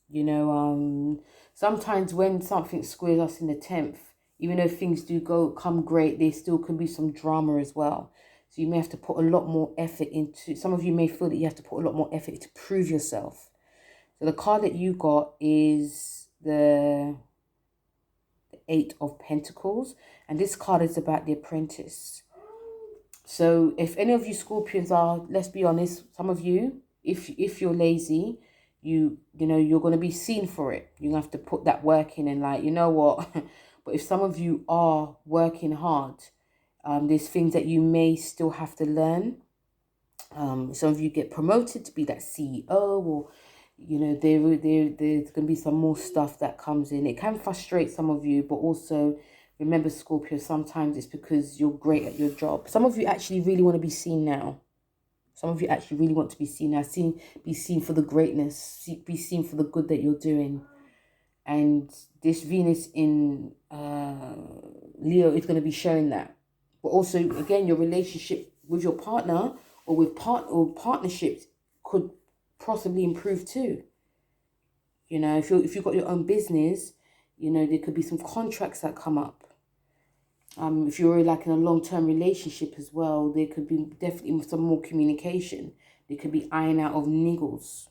You know, sometimes when something squares us in the 10th, even though things do come great, there still can be some drama as well. So you may have to put a lot more effort into, some of you may feel that you have to put a lot more effort to prove yourself. So the card that you got is the 8 of Pentacles. And this card is about the apprentice. So if any of you Scorpions are, let's be honest, some of you, if you're lazy, you know, you're going to be seen for it. You have to put that work in and like, you know what? But if some of you are working hard, there's things that you may still have to learn. Some of you get promoted to be that CEO, or, you know, there's going to be some more stuff that comes in. It can frustrate some of you, but also remember, Scorpio, sometimes it's because you're great at your job. Some of you actually really want to be seen now. Some of you actually really want to be seen. Be seen for the greatness, be seen for the good that you're doing. And this Venus in Leo is going to be showing that. But also, again, your relationship with your partner or with partnerships could possibly improve too. You know, if you've got your own business, you know, there could be some contracts that come up. If you're like in a long-term relationship as well, there could be definitely some more communication. There could be iron out of niggles.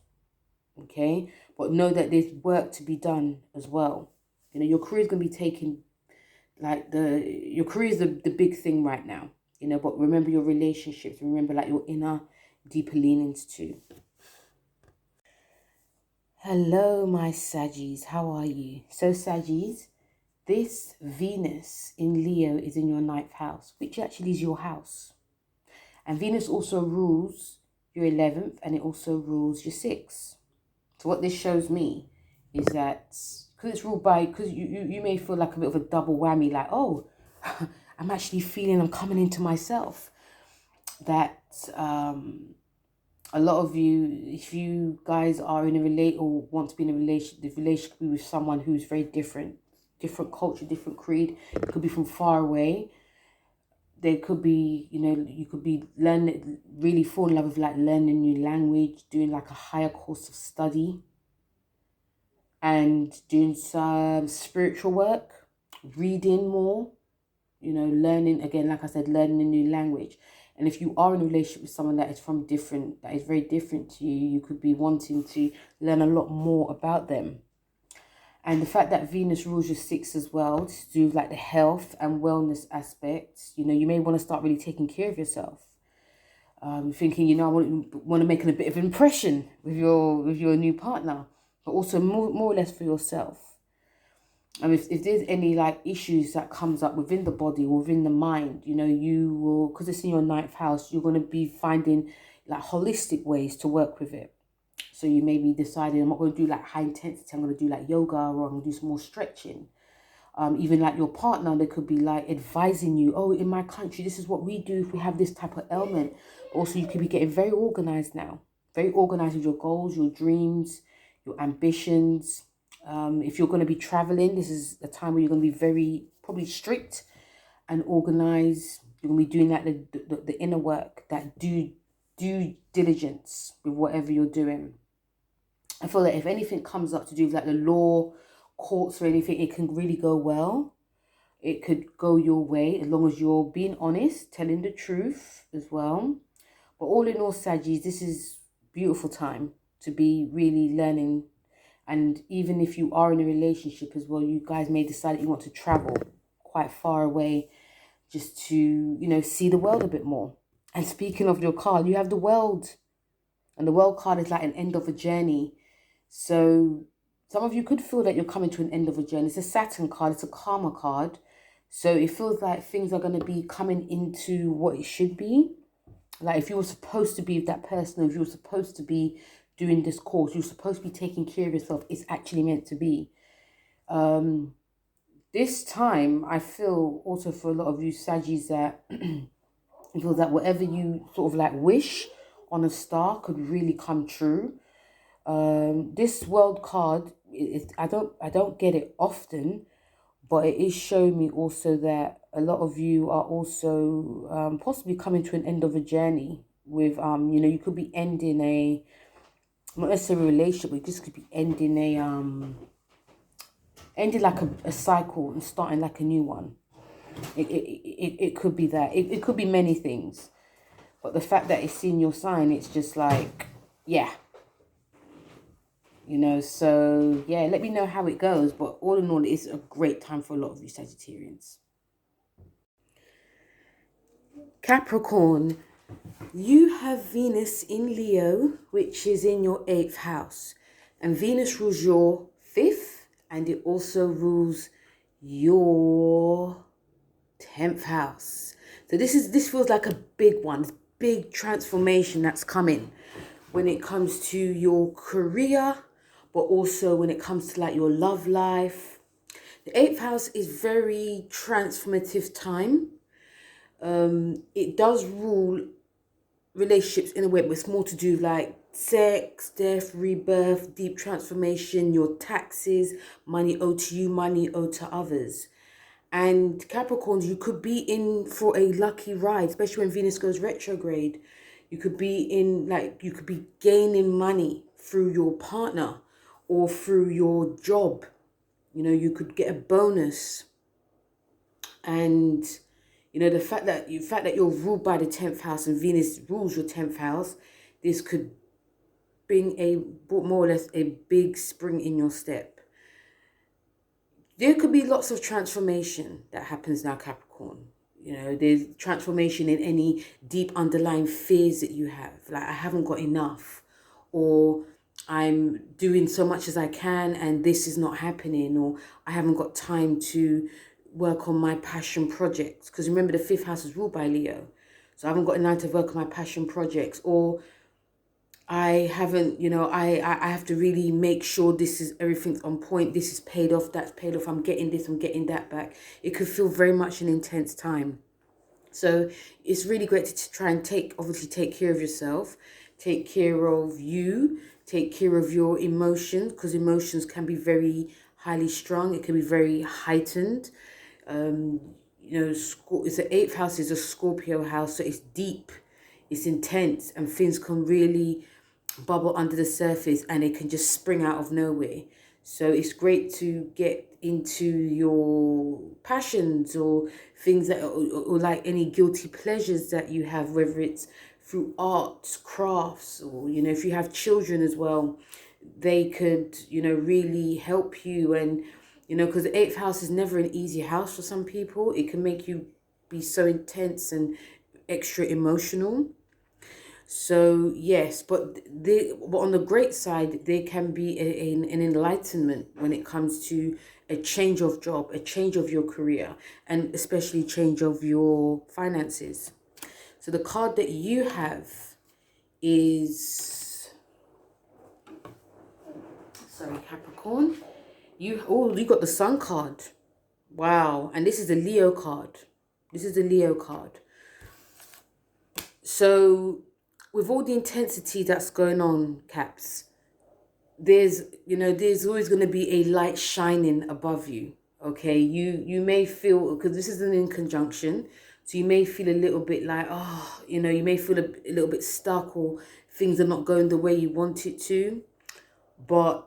Okay, but know that there's work to be done as well. You know, your career is going to be taking, like, your career is the big thing right now. You know, but remember your relationships. Remember, like, your inner, deeper leanings too. Hello, my Saggies. How are you? So, Saggies, this Venus in Leo is in your 9th house, which actually is your house. And Venus also rules your 11th, and it also rules your 6th. So what this shows me is that, because it's ruled by, because you may feel like a bit of a double whammy, like, oh, I'm actually feeling I'm coming into myself. That a lot of you, if you guys are in a or want to be in a relationship, the relationship could be with someone who's very different culture, different creed. It could be from far away. There could be, you know, you could be really fall in love with like learning a new language, doing like a higher course of study, and doing some spiritual work, reading more, you know, learning, again, like I said, learning a new language. And if you are in a relationship with someone that is very different to you, you could be wanting to learn a lot more about them. And the fact that Venus rules your 6th as well, to do with like the health and wellness aspects, you know, you may want to start really taking care of yourself. Thinking, you know, I want to make a bit of impression with your new partner, but also more or less for yourself. And if there's any like issues that comes up within the body or within the mind, you know, you will, because it's in your 9th house, you're going to be finding like holistic ways to work with it. So you may be deciding, I'm not going to do like high intensity, I'm going to do like yoga, or I'm going to do some more stretching. Even like your partner, they could be like advising you, oh, in my country, this is what we do if we have this type of ailment. Also, you could be getting very organized now, very organized with your goals, your dreams, your ambitions. If you're going to be traveling, this is a time where you're going to be very probably strict and organized. You're going to be doing that the inner work, that due diligence with whatever you're doing. I feel that if anything comes up to do with like the law, courts or anything, it can really go well. It could go your way as long as you're being honest, telling the truth as well. But all in all, Saggies, this is beautiful time to be really learning. And even if you are in a relationship as well, you guys may decide that you want to travel quite far away just to, you know, see the world a bit more. And speaking of your card, you have the World. And the World card is like an end of a journey. So some of you could feel that you're coming to an end of a journey. It's a Saturn card. It's a karma card. So it feels like things are going to be coming into what it should be. Like if you were supposed to be with that person, if you were supposed to be doing this course, you're supposed to be taking care of yourself, it's actually meant to be. This time, I feel also for a lot of you Saggies that it feels that whatever you sort of like wish on a star could really come true. This World card, I don't get it often, but it is showing me also that a lot of you are also possibly coming to an end of a journey with you know, you could be ending a, not necessarily a relationship, but this could be ending like a cycle and starting like a new one. It could be that. It could be many things. But the fact that it's in your sign, it's just like, yeah. You know, so yeah, let me know how it goes. But all in all, it's a great time for a lot of you Sagittarians. Capricorn, you have Venus in Leo, which is in your 8th house. And Venus rules your 5th, and it also rules your 10th house. So this feels like a big one, big transformation that's coming when it comes to your career, but also when it comes to like your love life. The 8th house is very transformative time. It does rule relationships in a way, but it's more to do like sex, death, rebirth, deep transformation, your taxes, money owed to you, money owed to others. And Capricorns, you could be in for a lucky ride, especially when Venus goes retrograde. You could be you could be gaining money through your partner or through your job. You know, you could get a bonus. And you know, the fact that you're ruled by the 10th house and Venus rules your 10th house, this could bring more or less a big spring in your step. There could be lots of transformation that happens now, Capricorn. You know, there's transformation in any deep underlying fears that you have. Like, I haven't got enough, or I'm doing so much as I can and this is not happening, or I haven't got time to work on my passion projects. Because remember, the 5th house is ruled by Leo. So I haven't got enough to work on my passion projects, or I haven't, you know, I have to really make sure everything's on point. This is paid off, that's paid off. I'm getting this, I'm getting that back. It could feel very much an intense time. So it's really great to try and obviously take care of yourself, take care of you, take care of your emotions, because emotions can be very highly strung. It can be very heightened. You know, it's the 8th house is a Scorpio house, so it's deep, it's intense, and things can really bubble under the surface and it can just spring out of nowhere. So it's great to get into your passions or things that, or like any guilty pleasures that you have, whether it's through arts, crafts, or, you know, if you have children as well, they could, you know, really help you. And, you know, because the 8th house is never an easy house for some people. It can make you be so intense and extra emotional. So yes, but on the great side, there can be an enlightenment when it comes to a change of job, a change of your career, and especially change of your finances. So the card that you have is, sorry, Capricorn. You got the Sun card. Wow, and this is a Leo card. This is a Leo card. So with all the intensity that's going on, Caps, there's always going to be a light shining above you. Okay, you may feel, because this is an in conjunction, so you may feel a little bit like, oh, you know, you may feel a little bit stuck, or things are not going the way you want it to. But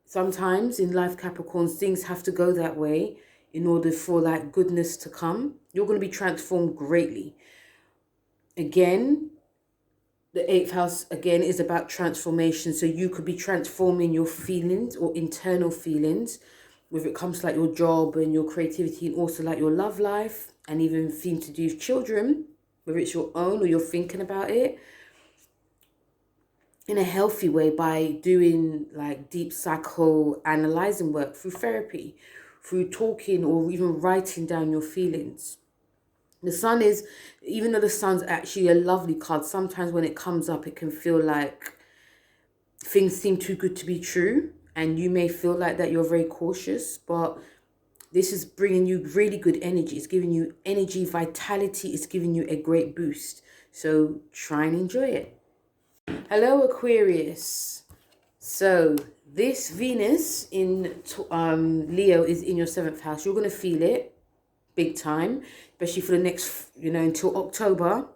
sometimes in life, Capricorns, things have to go that way in order for like goodness to come. You're going to be transformed greatly. Again, the 8th house, again, is about transformation. So you could be transforming your feelings or internal feelings, whether it comes to like your job and your creativity, and also like your love life, and even things to do with children, whether it's your own or you're thinking about it, in a healthy way by doing like deep psychoanalyzing work through therapy, through talking or even writing down your feelings. The Sun is, even though the Sun's actually a lovely card, sometimes when it comes up, it can feel like things seem too good to be true. And you may feel like that you're very cautious, but this is bringing you really good energy. It's giving you energy, vitality. It's giving you a great boost. So try and enjoy it. Hello, Aquarius. So this Venus in Leo is in your 7th house. You're going to feel it big time, especially for the next, you know, until October,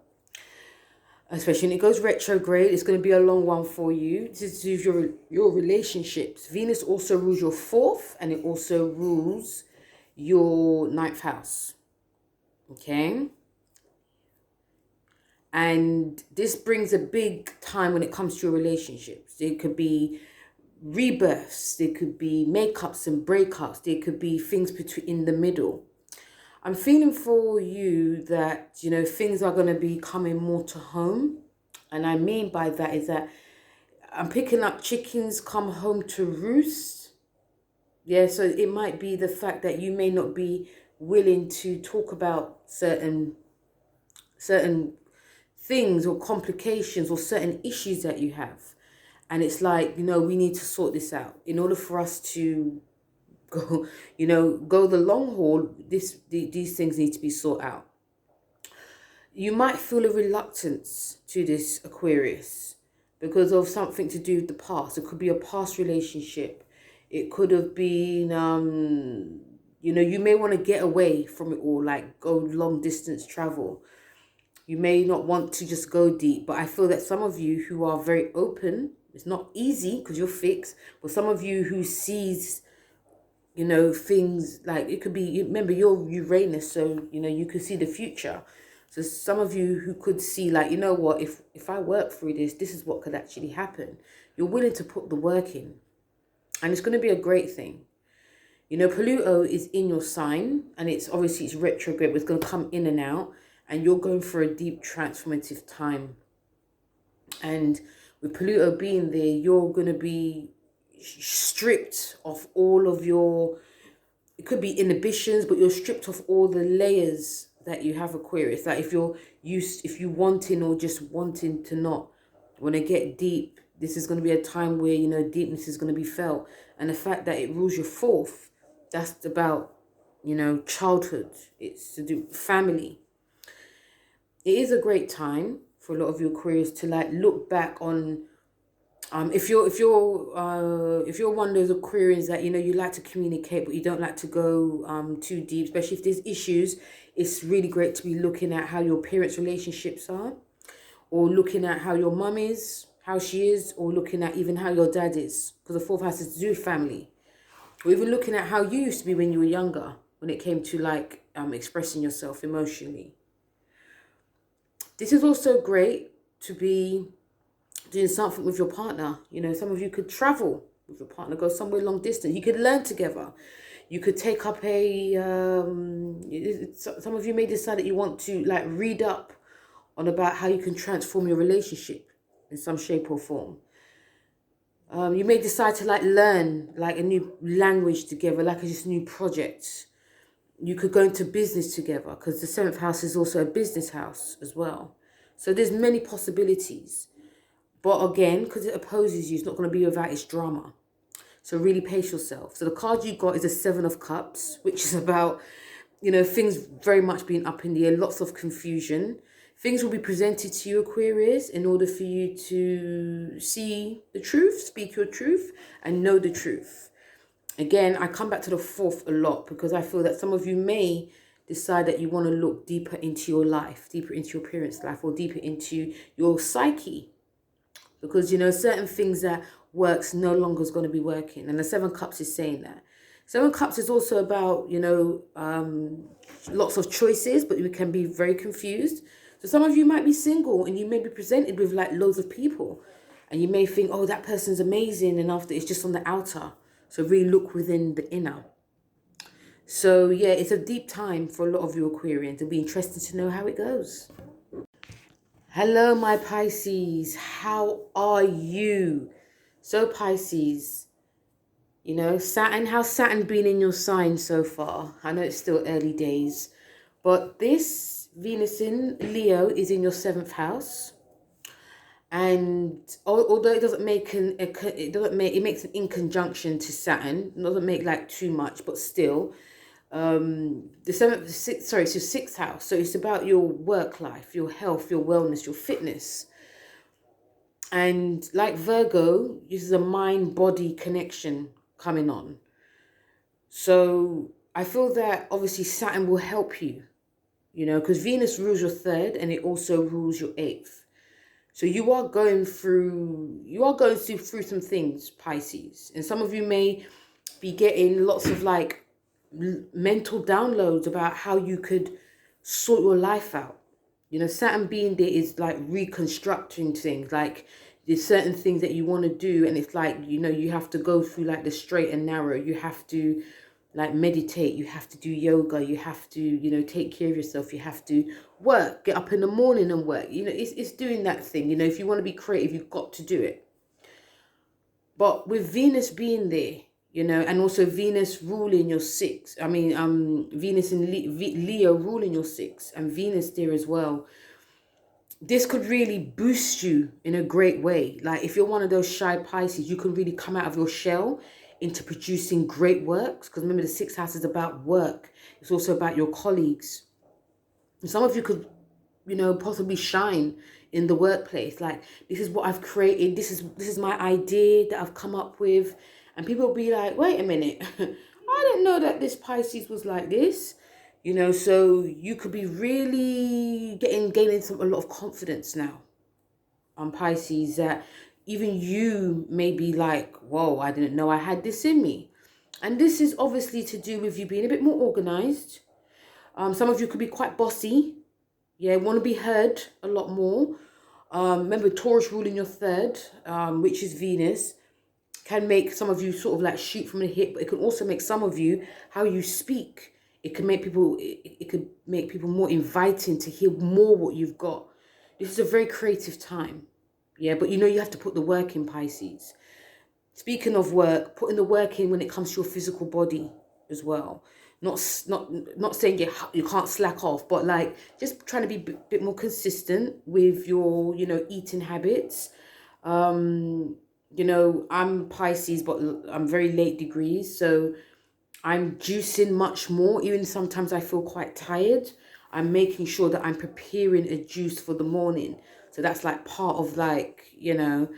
especially when it goes retrograde. It's going to be a long one for you. This is your relationships. Venus also rules your 4th, and it also rules your 9th house. Okay, and this brings a big time when it comes to your relationships. There could be rebirths, there could be makeups and breakups, there could be things in the middle. I'm feeling for you that, you know, things are going to be coming more to home. And I mean by that is that I'm picking up chickens come home to roost. Yeah, so it might be the fact that you may not be willing to talk about certain things or complications or certain issues that you have. And it's like, you know, we need to sort this out in order for us to go, you know, go the long haul. These things need to be sorted out. You might feel a reluctance to this, Aquarius, because of something to do with the past. It could be a past relationship. It could have been, you know, you may want to get away from it all, like go long distance travel. You may not want to just go deep, but I feel that some of you who are very open, it's not easy because you're fixed, but some of you who sees, you know, things like, it could be, remember you're Uranus, so, you know, you could see the future. So some of you who could see like, you know what, if I work through this, this is what could actually happen. You're willing to put the work in, and it's going to be a great thing. You know, Pluto is in your sign, and it's obviously it's retrograde, but it's going to come in and out, and you're going for a deep transformative time. And with Pluto being there, you're going to be stripped of all of your, it could be inhibitions, but you're stripped of all the layers that you have, Aquarius. Like if you're used, if you wanting or just wanting to not want to get deep, this is going to be a time where, you know, deepness is going to be felt. And the fact that it rules your fourth, that's about, you know, childhood. It's to do with family. It is a great time for a lot of you Aquarius to like look back on, if you're one of those Aquarians that, you know, you like to communicate but you don't like to go too deep, especially if there's issues. It's really great to be looking at how your parents' relationships are, or looking at how your mum is, how she is, or looking at even how your dad is, because the fourth house is to do with family. Or even looking at how you used to be when you were younger, when it came to like expressing yourself emotionally. This is also great to be doing something with your partner. You know, some of you could travel with your partner, go somewhere long distance. You could learn together. You could take up a, some of you may decide that you want to like read up on about how you can transform your relationship in some shape or form. You may decide to like learn like a new language together, like just a new project. You could go into business together, because the 7th house is also a business house as well. So there's many possibilities. But again, because it opposes you, it's not going to be without its drama. So really pace yourself. So the card you got is a 7 of Cups, which is about, you know, things very much being up in the air, lots of confusion. Things will be presented to you, Aquarius, in order for you to see the truth, speak your truth, and know the truth. Again, I come back to the 4th a lot, because I feel that some of you may decide that you want to look deeper into your life, deeper into your parents' life, or deeper into your psyche. Because, you know, certain things that works no longer is going to be working. And the 7 Cups is saying that. 7 Cups is also about, you know, lots of choices, but you can be very confused. So some of you might be single, and you may be presented with like loads of people. And you may think, oh, that person's amazing. And after, it's just on the outer. So really look within the inner. So yeah, it's a deep time for a lot of you Aquarians. It'll be interesting to know how it goes. Hello, my Pisces. How are you? So Pisces, you know, Saturn, how's Saturn been in your sign so far? I know it's still early days, but this Venus in Leo is in your 7th house. And although it doesn't make it makes an inconjunction to Saturn, it doesn't make like too much, but still, it's your 6th house, so it's about your work life, your health, your wellness, your fitness. And like Virgo, this is a mind-body connection coming on. So I feel that obviously Saturn will help you, you know, because Venus rules your 3rd, and it also rules your 8th. So you are going through some things, Pisces. And some of you may be getting lots of like mental downloads about how you could sort your life out. You know, Saturn being there is like reconstructing things. Like there's certain things that you want to do, and it's like, you know, you have to go through like the straight and narrow. You have to like meditate, you have to do yoga, you have to, you know, take care of yourself, you have to work, get up in the morning and work. You know, it's doing that thing. You know, if you want to be creative, you've got to do it. But with Venus being there, you know, and also Venus ruling your 6, Venus in Leo ruling your 6, and Venus there as well, this could really boost you in a great way. Like if you're one of those shy Pisces, you can really come out of your shell into producing great works. Because remember, the 6th house is about work. It's also about your colleagues. And some of you could you know, possibly shine in the workplace. Like, this is what I've created. This is my idea that I've come up with. And people will be like, wait a minute. I didn't know that this Pisces was like this. You know, so you could be really gaining a lot of confidence now on Pisces, that even you may be like, whoa, I didn't know I had this in me. And this is obviously to do with you being a bit more organized. Some of you could be quite bossy. Yeah, want to be heard a lot more. Remember, Taurus ruling your third, which is Venus, can make some of you sort of like shoot from the hip, but it can also make some of you, how you speak, it can make people, it could make people more inviting to hear more what you've got. This is a very creative time. Yeah, but you know you have to put the work in, Pisces. Speaking of work, putting the work in when it comes to your physical body as well. Not saying you can't slack off, but like just trying to be a bit more consistent with your, you know, eating habits. You know, I'm Pisces, but I'm very late degrees, so I'm juicing much more. Even sometimes I feel quite tired. I'm making sure that I'm preparing a juice for the morning. So that's like part of like, you know,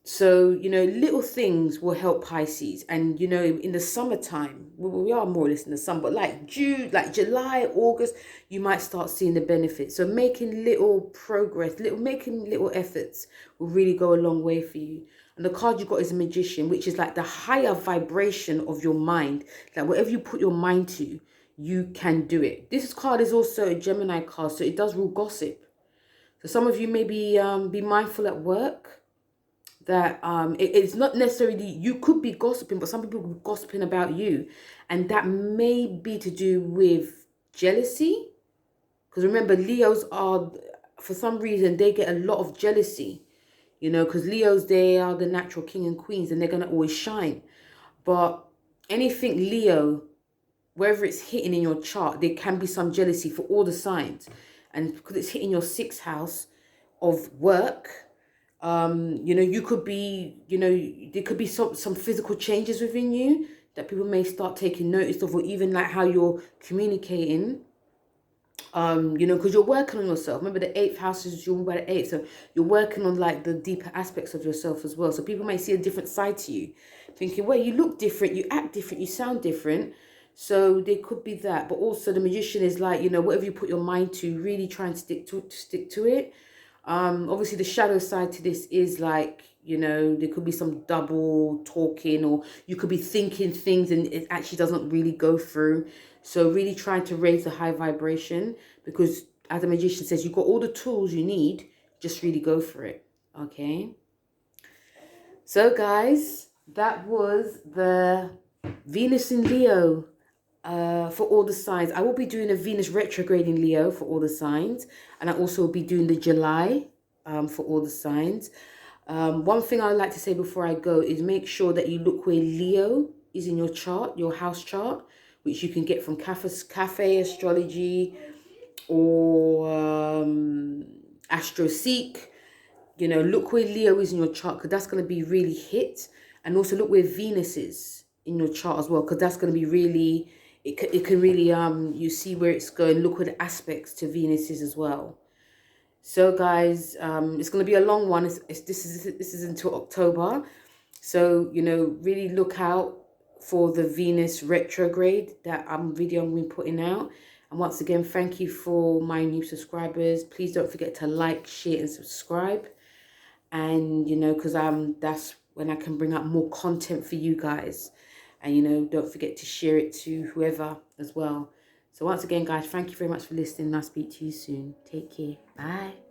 so, you know, little things will help Pisces. And, you know, in the summertime, we are more or less in the summer, but like June, like July, August, you might start seeing the benefits. So making little progress, making little efforts will really go a long way for you. And the card you got is a Magician, which is like the higher vibration of your mind. Like whatever you put your mind to, you can do it. This card is also a Gemini card, so it does rule gossip. So some of you may be mindful at work that it's not necessarily, you could be gossiping, but some people will be gossiping about you, and that may be to do with jealousy. Because remember, Leos are, for some reason, they get a lot of jealousy, you know, because Leos, they are the natural king and queens, and they're going to always shine. But anything Leo, wherever it's hitting in your chart, there can be some jealousy for all the signs. And because it's hitting your 6th house of work, you know, you could be, you know, there could be some physical changes within you that people may start taking notice of, or even like how you're communicating, you know, because you're working on yourself. Remember, the 8th house is ruled by the 8th, so you're working on like the deeper aspects of yourself as well. So people may see a different side to you, thinking, well, you look different, you act different, you sound different. So there could be that. But also the Magician is like, you know, whatever you put your mind to, really try and stick to it. Obviously the shadow side to this is like, you know, there could be some double talking, or you could be thinking things and it actually doesn't really go through. So really trying to raise the high vibration, because as the Magician says, you've got all the tools you need, just really go for it. Okay, so guys, that was the Venus in Leo for all the signs. I will be doing a Venus retrograde in Leo for all the signs, and I also will be doing the July for all the signs. One thing I'd like to say before I go is make sure that you look where Leo is in your chart, your house chart, which you can get from Cafe Astrology or AstroSeek. You know, look where Leo is in your chart, because that's going to be really hit. And also look where Venus is in your chart as well, because that's going to be really, it can really, you see where it's going. Look at the aspects to Venus is as well. So guys, it's going to be a long one. This is until October. So, you know, really look out for the Venus retrograde that video I'm going to be putting out. And once again, thank you for my new subscribers. Please don't forget to like, share and subscribe. And, you know, because that's when I can bring up more content for you guys. And, you know, don't forget to share it to whoever as well. So once again, guys, thank you very much for listening. I'll speak to you soon. Take care. Bye.